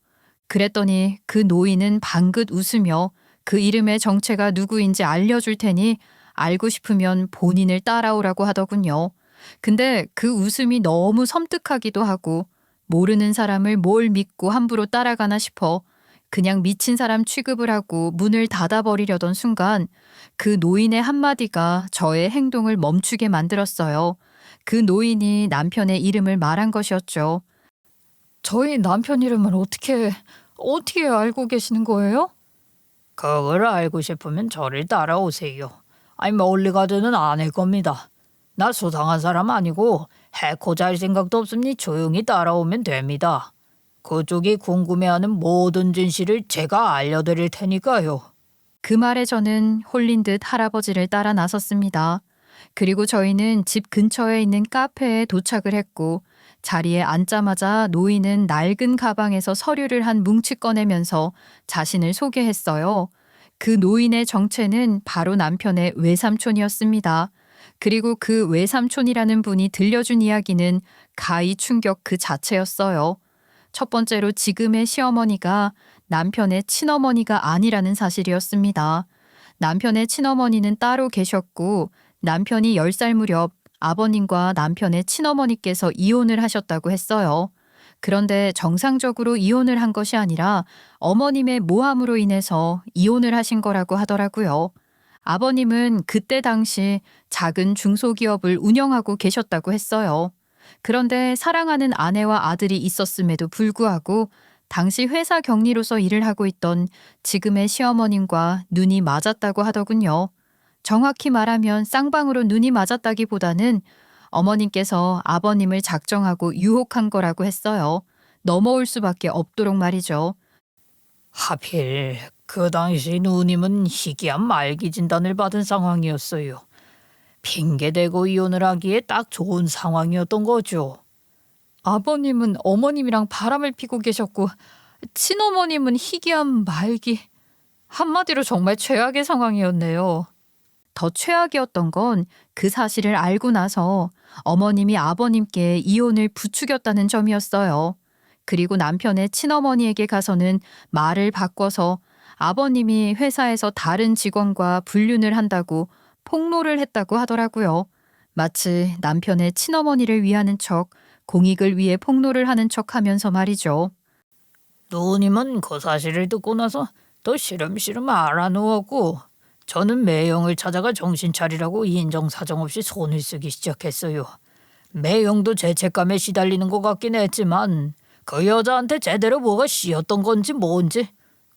그랬더니 그 노인은 방긋 웃으며 그 이름의 정체가 누구인지 알려줄 테니 알고 싶으면 본인을 따라오라고 하더군요. 근데 그 웃음이 너무 섬뜩하기도 하고 모르는 사람을 뭘 믿고 함부로 따라가나 싶어 그냥 미친 사람 취급을 하고 문을 닫아버리려던 순간 그 노인의 한마디가 저의 행동을 멈추게 만들었어요. 그 노인이 남편의 이름을 말한 것이었죠. 저희 남편 이름을 어떻게 알고 계시는 거예요? 그걸 알고 싶으면 저를 따라오세요. 아니 멀리 가지는 않을 겁니다. 나 수상한 사람 아니고 해코 잘 생각도 없으니 조용히 따라오면 됩니다. 그쪽이 궁금해하는 모든 진실을 제가 알려드릴 테니까요. 그 말에 저는 홀린 듯 할아버지를 따라 나섰습니다. 그리고 저희는 집 근처에 있는 카페에 도착을 했고 자리에 앉자마자 노인은 낡은 가방에서 서류를 한 뭉치 꺼내면서 자신을 소개했어요. 그 노인의 정체는 바로 남편의 외삼촌이었습니다. 그리고 그 외삼촌이라는 분이 들려준 이야기는 가히 충격 그 자체였어요. 첫 번째로 지금의 시어머니가 남편의 친어머니가 아니라는 사실이었습니다. 남편의 친어머니는 따로 계셨고 남편이 10살 무렵 아버님과 남편의 친어머니께서 이혼을 하셨다고 했어요. 그런데 정상적으로 이혼을 한 것이 아니라 어머님의 모함으로 인해서 이혼을 하신 거라고 하더라고요. 아버님은 그때 당시 작은 중소기업을 운영하고 계셨다고 했어요. 그런데 사랑하는 아내와 아들이 있었음에도 불구하고 당시 회사 경리로서 일을 하고 있던 지금의 시어머님과 눈이 맞았다고 하더군요. 정확히 말하면 쌍방으로 눈이 맞았다기보다는 어머님께서 아버님을 작정하고 유혹한 거라고 했어요. 넘어올 수밖에 없도록 말이죠. 하필 그 당시 누님은 희귀한 말기 진단을 받은 상황이었어요. 핑계대고 이혼을 하기에 딱 좋은 상황이었던 거죠. 아버님은 어머님이랑 바람을 피고 계셨고 친어머님은 희귀한 말기. 한마디로 정말 최악의 상황이었네요. 더 최악이었던 건 그 사실을 알고 나서 어머님이 아버님께 이혼을 부추겼다는 점이었어요. 그리고 남편의 친어머니에게 가서는 말을 바꿔서 아버님이 회사에서 다른 직원과 불륜을 한다고 폭로를 했다고 하더라고요. 마치 남편의 친어머니를 위하는 척, 공익을 위해 폭로를 하는 척 하면서 말이죠. 누님은 그 사실을 듣고 나서 더 시름시름 알아누웠고 저는 매형을 찾아가 정신 차리라고 인정사정 없이 손을 쓰기 시작했어요. 매형도 죄책감에 시달리는 것 같긴 했지만 그 여자한테 제대로 뭐가 씌었던 건지 뭔지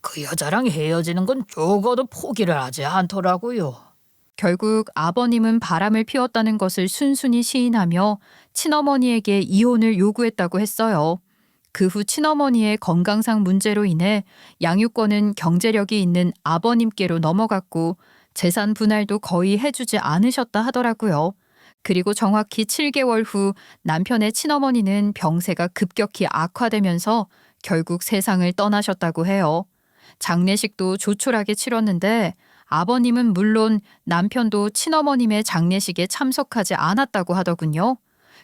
그 여자랑 헤어지는 건 죽어도 포기를 하지 않더라고요. 결국 아버님은 바람을 피웠다는 것을 순순히 시인하며 친어머니에게 이혼을 요구했다고 했어요. 그 후 친어머니의 건강상 문제로 인해 양육권은 경제력이 있는 아버님께로 넘어갔고 재산 분할도 거의 해주지 않으셨다 하더라고요. 그리고 정확히 7개월 후 남편의 친어머니는 병세가 급격히 악화되면서 결국 세상을 떠나셨다고 해요. 장례식도 조촐하게 치렀는데 아버님은 물론 남편도 친어머님의 장례식에 참석하지 않았다고 하더군요.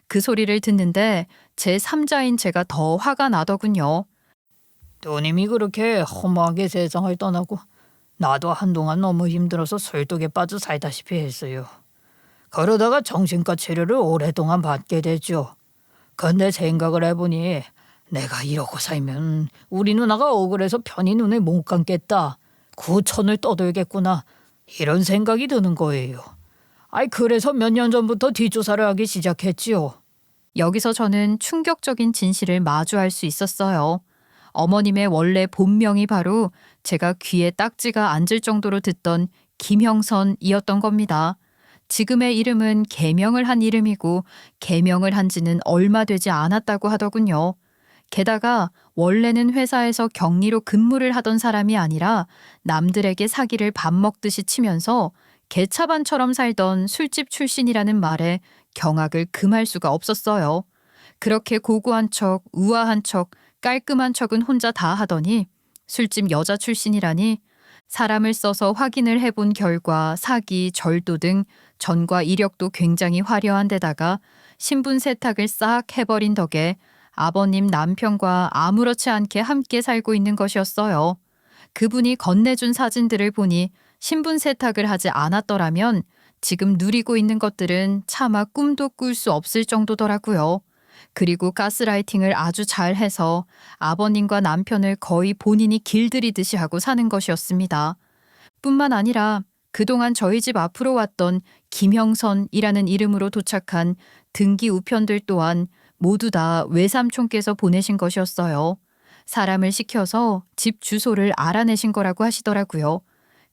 그 소리를 듣는데 제3자인 제가 더 화가 나더군요. 누님이 그렇게 허무하게 세상을 떠나고 나도 한동안 너무 힘들어서 설독에 빠져 살다시피 했어요. 그러다가 정신과 치료를 오랫동안 받게 됐죠. 근데 생각을 해보니 내가 이러고 살면 우리 누나가 억울해서 편히 눈을 못 감겠다. 구천을 떠들겠구나. 이런 생각이 드는 거예요. 그래서 몇 년 전부터 뒷조사를 하기 시작했지요. 여기서 저는 충격적인 진실을 마주할 수 있었어요. 어머님의 원래 본명이 바로 제가 귀에 딱지가 앉을 정도로 듣던 김형선이었던 겁니다. 지금의 이름은 개명을 한 이름이고 개명을 한 지는 얼마 되지 않았다고 하더군요. 게다가 원래는 회사에서 격리로 근무를 하던 사람이 아니라 남들에게 사기를 밥 먹듯이 치면서 개차반처럼 살던 술집 출신이라는 말에 경악을 금할 수가 없었어요. 그렇게 고고한 척, 우아한 척, 깔끔한 척은 혼자 다 하더니 술집 여자 출신이라니 사람을 써서 확인을 해본 결과 사기, 절도 등 전과 이력도 굉장히 화려한 데다가 신분 세탁을 싹 해버린 덕에 아버님 남편과 아무렇지 않게 함께 살고 있는 것이었어요. 그분이 건네준 사진들을 보니 신분 세탁을 하지 않았더라면 지금 누리고 있는 것들은 차마 꿈도 꿀 수 없을 정도더라고요. 그리고 가스라이팅을 아주 잘해서 아버님과 남편을 거의 본인이 길들이듯이 하고 사는 것이었습니다. 뿐만 아니라 그동안 저희 집 앞으로 왔던 김형선이라는 이름으로 도착한 등기 우편들 또한 모두 다 외삼촌께서 보내신 것이었어요. 사람을 시켜서 집 주소를 알아내신 거라고 하시더라고요.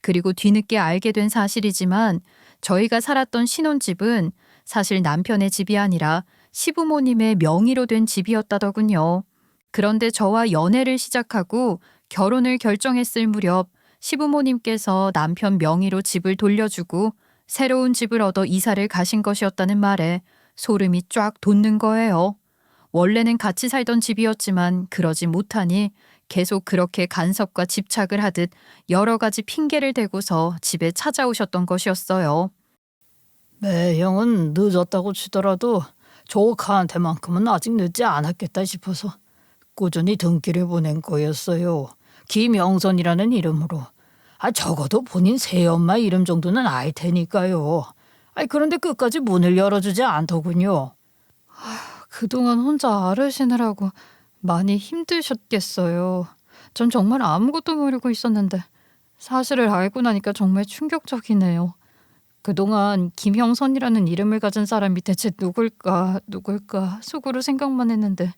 그리고 뒤늦게 알게 된 사실이지만 저희가 살았던 신혼집은 사실 남편의 집이 아니라 시부모님의 명의로 된 집이었다더군요. 그런데 저와 연애를 시작하고 결혼을 결정했을 무렵 시부모님께서 남편 명의로 집을 돌려주고 새로운 집을 얻어 이사를 가신 것이었다는 말에 소름이 쫙 돋는 거예요. 원래는 같이 살던 집이었지만 그러지 못하니 계속 그렇게 간섭과 집착을 하듯 여러 가지 핑계를 대고서 집에 찾아오셨던 것이었어요. 매형은 늦었다고 치더라도 조카한테만큼은 아직 늦지 않았겠다 싶어서 꾸준히 등기를 보낸 거였어요. 김영선이라는 이름으로. 적어도 본인 새엄마 이름 정도는 알 테니까요. 그런데 끝까지 문을 열어주지 않더군요. 그동안 혼자 아르시느라고 많이 힘드셨겠어요. 전 정말 아무것도 모르고 있었는데 사실을 알고 나니까 정말 충격적이네요. 그동안 김형선이라는 이름을 가진 사람이 대체 누굴까 속으로 생각만 했는데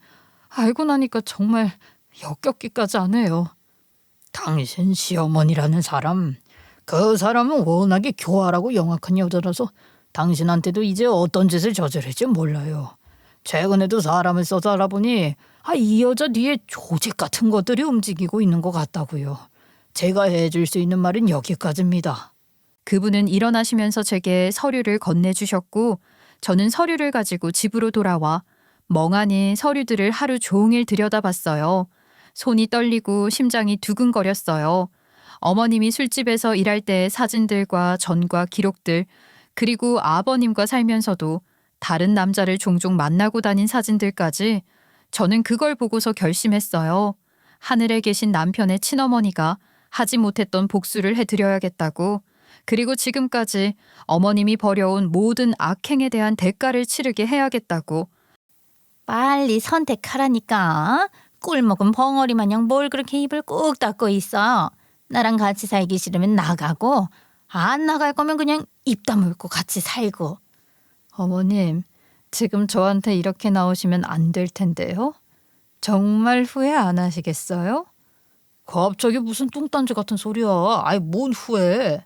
알고 나니까 정말 역겹기까지 하네요. 당신 시어머니라는 사람, 그 사람은 워낙에 교활하고 영악한 여자라서 당신한테도 이제 어떤 짓을 저지를지 몰라요. 최근에도 사람을 써서 알아보니 이 여자 뒤에 조직 같은 것들이 움직이고 있는 것 같다고요. 제가 해줄 수 있는 말은 여기까지입니다. 그분은 일어나시면서 제게 서류를 건네주셨고 저는 서류를 가지고 집으로 돌아와 멍하니 서류들을 하루 종일 들여다봤어요. 손이 떨리고 심장이 두근거렸어요. 어머님이 술집에서 일할 때의 사진들과 전과 기록들, 그리고 아버님과 살면서도 다른 남자를 종종 만나고 다닌 사진들까지 저는 그걸 보고서 결심했어요. 하늘에 계신 남편의 친어머니가 하지 못했던 복수를 해드려야겠다고. 그리고 지금까지 어머님이 벌여온 모든 악행에 대한 대가를 치르게 해야겠다고. 빨리 선택하라니까. 꿀 먹은 벙어리 마냥 뭘 그렇게 입을 꾹 닫고 있어. 나랑 같이 살기 싫으면 나가고 안 나갈 거면 그냥 입 다물고 같이 살고. 어머님, 지금 저한테 이렇게 나오시면 안 될 텐데요. 정말 후회 안 하시겠어요? 갑자기 무슨 뚱딴지 같은 소리야. 뭔 후회.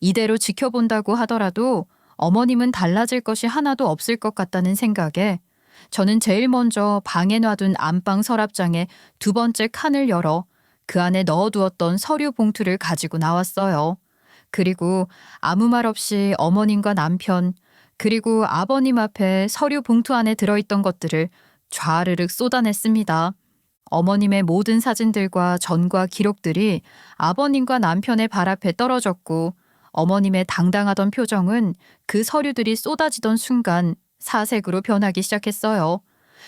이대로 지켜본다고 하더라도 어머님은 달라질 것이 하나도 없을 것 같다는 생각에 저는 제일 먼저 방에 놔둔 안방 서랍장의 두 번째 칸을 열어 그 안에 넣어두었던 서류 봉투를 가지고 나왔어요. 그리고 아무 말 없이 어머님과 남편 그리고 아버님 앞에 서류 봉투 안에 들어있던 것들을 좌르륵 쏟아냈습니다. 어머님의 모든 사진들과 전과 기록들이 아버님과 남편의 발 앞에 떨어졌고 어머님의 당당하던 표정은 그 서류들이 쏟아지던 순간 사색으로 변하기 시작했어요.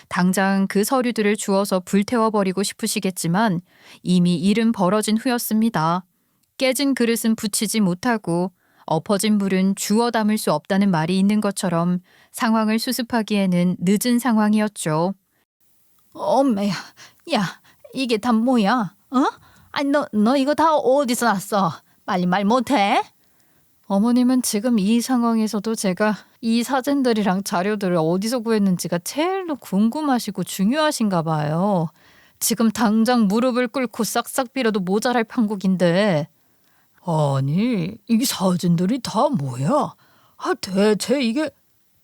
당장 그 서류들을 주워서 불태워버리고 싶으시겠지만 이미 일은 벌어진 후였습니다. 깨진 그릇은 붙이지 못하고 엎어진 물은 주워 담을 수 없다는 말이 있는 것처럼 상황을 수습하기에는 늦은 상황이었죠. 엄매야, 야, 이게 다 뭐야? 너 이거 다 어디서 났어? 빨리 말 못해? 어머님은 지금 이 상황에서도 제가 이 사진들이랑 자료들을 어디서 구했는지가 제일로 궁금하시고 중요하신가 봐요. 지금 당장 무릎을 꿇고 싹싹 빌어도 모자랄 판국인데. 아니, 이 사진들이 다 뭐야? 대체 이게...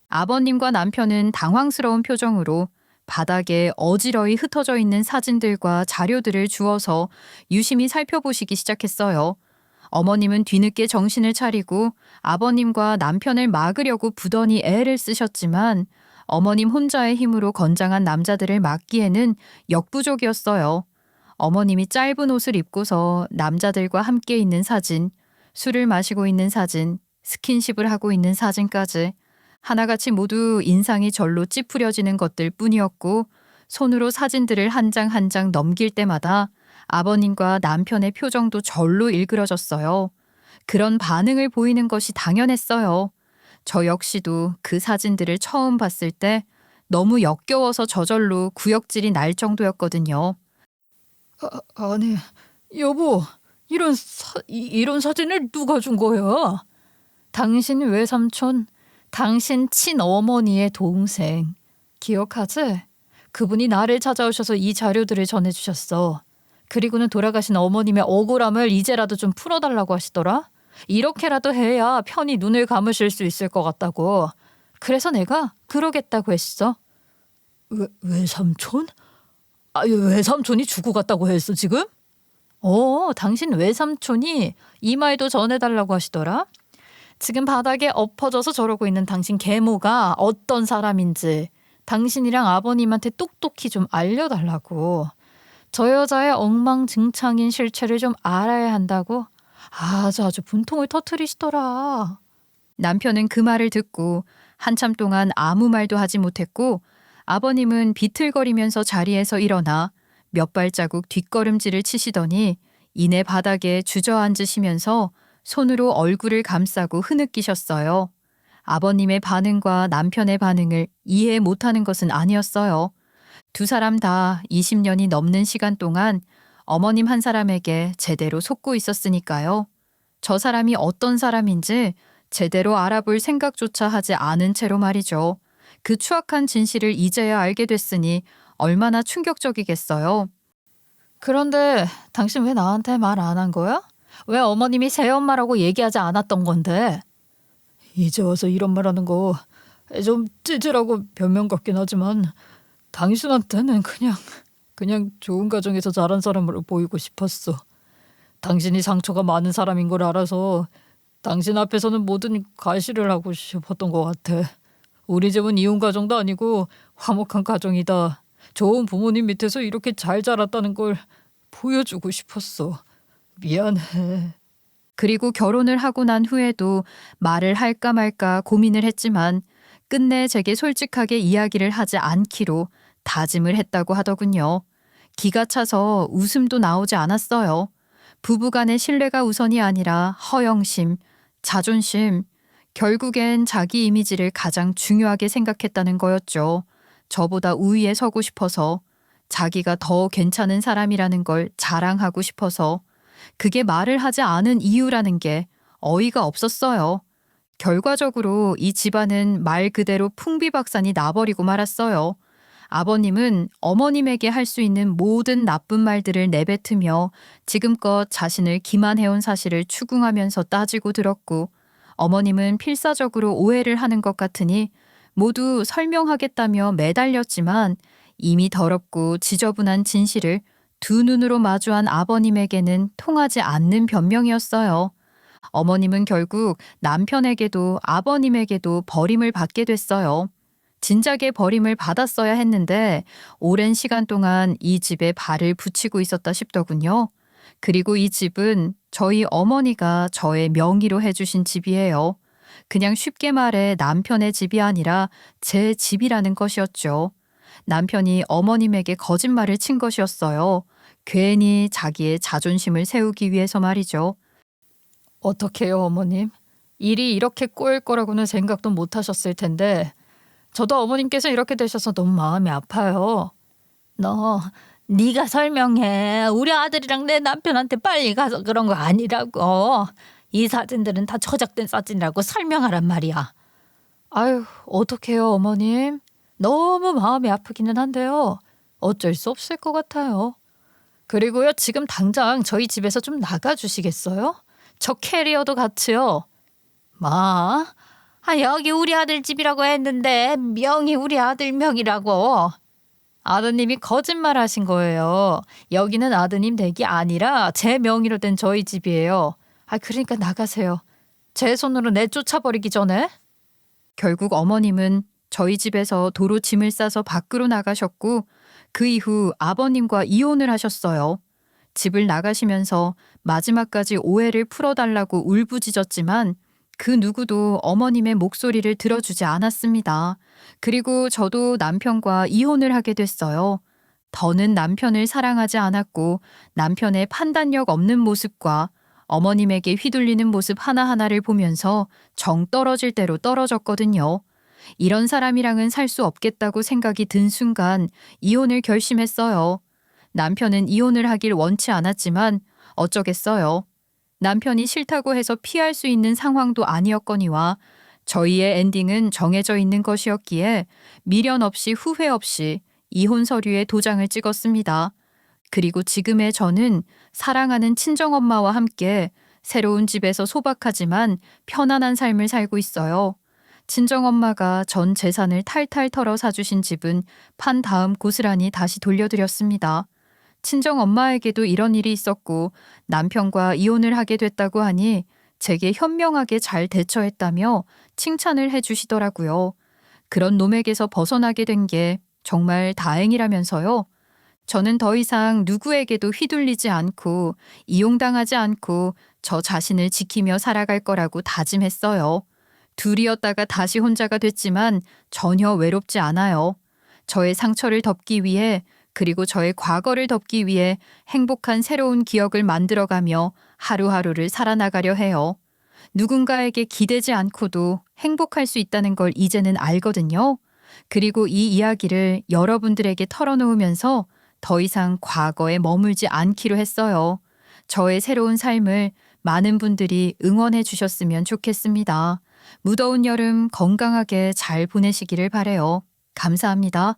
아버님과 남편은 당황스러운 표정으로 바닥에 어지러이 흩어져 있는 사진들과 자료들을 주워서 유심히 살펴보시기 시작했어요. 어머님은 뒤늦게 정신을 차리고 아버님과 남편을 막으려고 부단히 애를 쓰셨지만 어머님 혼자의 힘으로 건장한 남자들을 막기에는 역부족이었어요. 어머님이 짧은 옷을 입고서 남자들과 함께 있는 사진, 술을 마시고 있는 사진, 스킨십을 하고 있는 사진까지 하나같이 모두 인상이 절로 찌푸려지는 것들 뿐이었고 손으로 사진들을 한 장 한 장 넘길 때마다 아버님과 남편의 표정도 절로 일그러졌어요. 그런 반응을 보이는 것이 당연했어요. 저 역시도 그 사진들을 처음 봤을 때 너무 역겨워서 저절로 구역질이 날 정도였거든요. 아니, 여보, 이런 사진을 누가 준 거야? 당신 외삼촌, 당신 친어머니의 동생. 기억하지? 그분이 나를 찾아오셔서 이 자료들을 전해주셨어. 그리고는 돌아가신 어머님의 억울함을 이제라도 좀 풀어달라고 하시더라. 이렇게라도 해야 편히 눈을 감으실 수 있을 것 같다고. 그래서 내가 그러겠다고 했어. 외삼촌? 외삼촌이 죽고 갔다고 했어 지금? 당신 외삼촌이 이 말도 전해달라고 하시더라. 지금 바닥에 엎어져서 저러고 있는 당신 계모가 어떤 사람인지 당신이랑 아버님한테 똑똑히 좀 알려달라고. 저 여자의 엉망진창인 실체를 좀 알아야 한다고 아주 분통을 터뜨리시더라. 남편은 그 말을 듣고 한참 동안 아무 말도 하지 못했고 아버님은 비틀거리면서 자리에서 일어나 몇 발자국 뒷걸음질을 치시더니 이내 바닥에 주저앉으시면서 손으로 얼굴을 감싸고 흐느끼셨어요. 아버님의 반응과 남편의 반응을 이해 못하는 것은 아니었어요. 두 사람 다 20년이 넘는 시간 동안 어머님 한 사람에게 제대로 속고 있었으니까요. 저 사람이 어떤 사람인지 제대로 알아볼 생각조차 하지 않은 채로 말이죠. 그 추악한 진실을 이제야 알게 됐으니 얼마나 충격적이겠어요. 그런데 당신 왜 나한테 말 안 한 거야? 왜 어머님이 새엄마라고 얘기하지 않았던 건데? 이제 와서 이런 말 하는 거 좀 찌질하고 변명 같긴 하지만 당신한테는 그냥 좋은 가정에서 자란 사람으로 보이고 싶었어. 당신이 상처가 많은 사람인 걸 알아서 당신 앞에서는 뭐든 가시를 하고 싶었던 것 같아. 우리 집은 이혼 가정도 아니고 화목한 가정이다. 좋은 부모님 밑에서 이렇게 잘 자랐다는 걸 보여주고 싶었어. 미안해. 그리고 결혼을 하고 난 후에도 말을 할까 말까 고민을 했지만 끝내 제게 솔직하게 이야기를 하지 않기로 다짐을 했다고 하더군요. 기가 차서 웃음도 나오지 않았어요. 부부간의 신뢰가 우선이 아니라 허영심, 자존심, 결국엔 자기 이미지를 가장 중요하게 생각했다는 거였죠. 저보다 우위에 서고 싶어서, 자기가 더 괜찮은 사람이라는 걸 자랑하고 싶어서, 그게 말을 하지 않은 이유라는 게 어이가 없었어요. 결과적으로 이 집안은 말 그대로 풍비박산이 나버리고 말았어요. 아버님은 어머님에게 할 수 있는 모든 나쁜 말들을 내뱉으며 지금껏 자신을 기만해온 사실을 추궁하면서 따지고 들었고 어머님은 필사적으로 오해를 하는 것 같으니 모두 설명하겠다며 매달렸지만 이미 더럽고 지저분한 진실을 두 눈으로 마주한 아버님에게는 통하지 않는 변명이었어요. 어머님은 결국 남편에게도 아버님에게도 버림을 받게 됐어요. 진작에 버림을 받았어야 했는데 오랜 시간 동안 이 집에 발을 붙이고 있었다 싶더군요. 그리고 이 집은 저희 어머니가 저의 명의로 해주신 집이에요. 그냥 쉽게 말해 남편의 집이 아니라 제 집이라는 것이었죠. 남편이 어머님에게 거짓말을 친 것이었어요. 괜히 자기의 자존심을 세우기 위해서 말이죠. 어떡해요, 어머님? 일이 이렇게 꼬일 거라고는 생각도 못 하셨을 텐데 저도 어머님께서 이렇게 되셔서 너무 마음이 아파요. 네가 설명해. 우리 아들이랑 내 남편한테 빨리 가서 그런 거 아니라고. 이 사진들은 다 조작된 사진이라고 설명하란 말이야. 아유, 어떡해요, 어머님? 너무 마음이 아프기는 한데요. 어쩔 수 없을 것 같아요. 그리고요, 지금 당장 저희 집에서 좀 나가주시겠어요? 저 캐리어도 같이요. 뭐? 여기 우리 아들 집이라고 했는데 명이 우리 아들 명이라고. 아드님이 거짓말 하신 거예요. 여기는 아드님 댁이 아니라 제 명의로 된 저희 집이에요. 그러니까 나가세요. 제 손으로 내쫓아버리기 전에. 결국 어머님은 저희 집에서 도로 짐을 싸서 밖으로 나가셨고 그 이후 아버님과 이혼을 하셨어요. 집을 나가시면서 마지막까지 오해를 풀어달라고 울부짖었지만 그 누구도 어머님의 목소리를 들어주지 않았습니다. 그리고 저도 남편과 이혼을 하게 됐어요. 더는 남편을 사랑하지 않았고 남편의 판단력 없는 모습과 어머님에게 휘둘리는 모습 하나하나를 보면서 정 떨어질 대로 떨어졌거든요. 이런 사람이랑은 살 수 없겠다고 생각이 든 순간 이혼을 결심했어요. 남편은 이혼을 하길 원치 않았지만 어쩌겠어요. 남편이 싫다고 해서 피할 수 있는 상황도 아니었거니와 저희의 엔딩은 정해져 있는 것이었기에 미련 없이 후회 없이 이혼 서류에 도장을 찍었습니다. 그리고 지금의 저는 사랑하는 친정엄마와 함께 새로운 집에서 소박하지만 편안한 삶을 살고 있어요. 친정엄마가 전 재산을 탈탈 털어 사주신 집은 판 다음 고스란히 다시 돌려드렸습니다. 친정엄마에게도 이런 일이 있었고 남편과 이혼을 하게 됐다고 하니 제게 현명하게 잘 대처했다며 칭찬을 해주시더라고요. 그런 놈에게서 벗어나게 된 게 정말 다행이라면서요. 저는 더 이상 누구에게도 휘둘리지 않고 이용당하지 않고 저 자신을 지키며 살아갈 거라고 다짐했어요. 둘이었다가 다시 혼자가 됐지만 전혀 외롭지 않아요. 저의 상처를 덮기 위해 그리고 저의 과거를 덮기 위해 행복한 새로운 기억을 만들어가며 하루하루를 살아나가려 해요. 누군가에게 기대지 않고도 행복할 수 있다는 걸 이제는 알거든요. 그리고 이 이야기를 여러분들에게 털어놓으면서 더 이상 과거에 머물지 않기로 했어요. 저의 새로운 삶을 많은 분들이 응원해 주셨으면 좋겠습니다. 무더운 여름 건강하게 잘 보내시기를 바래요. 감사합니다.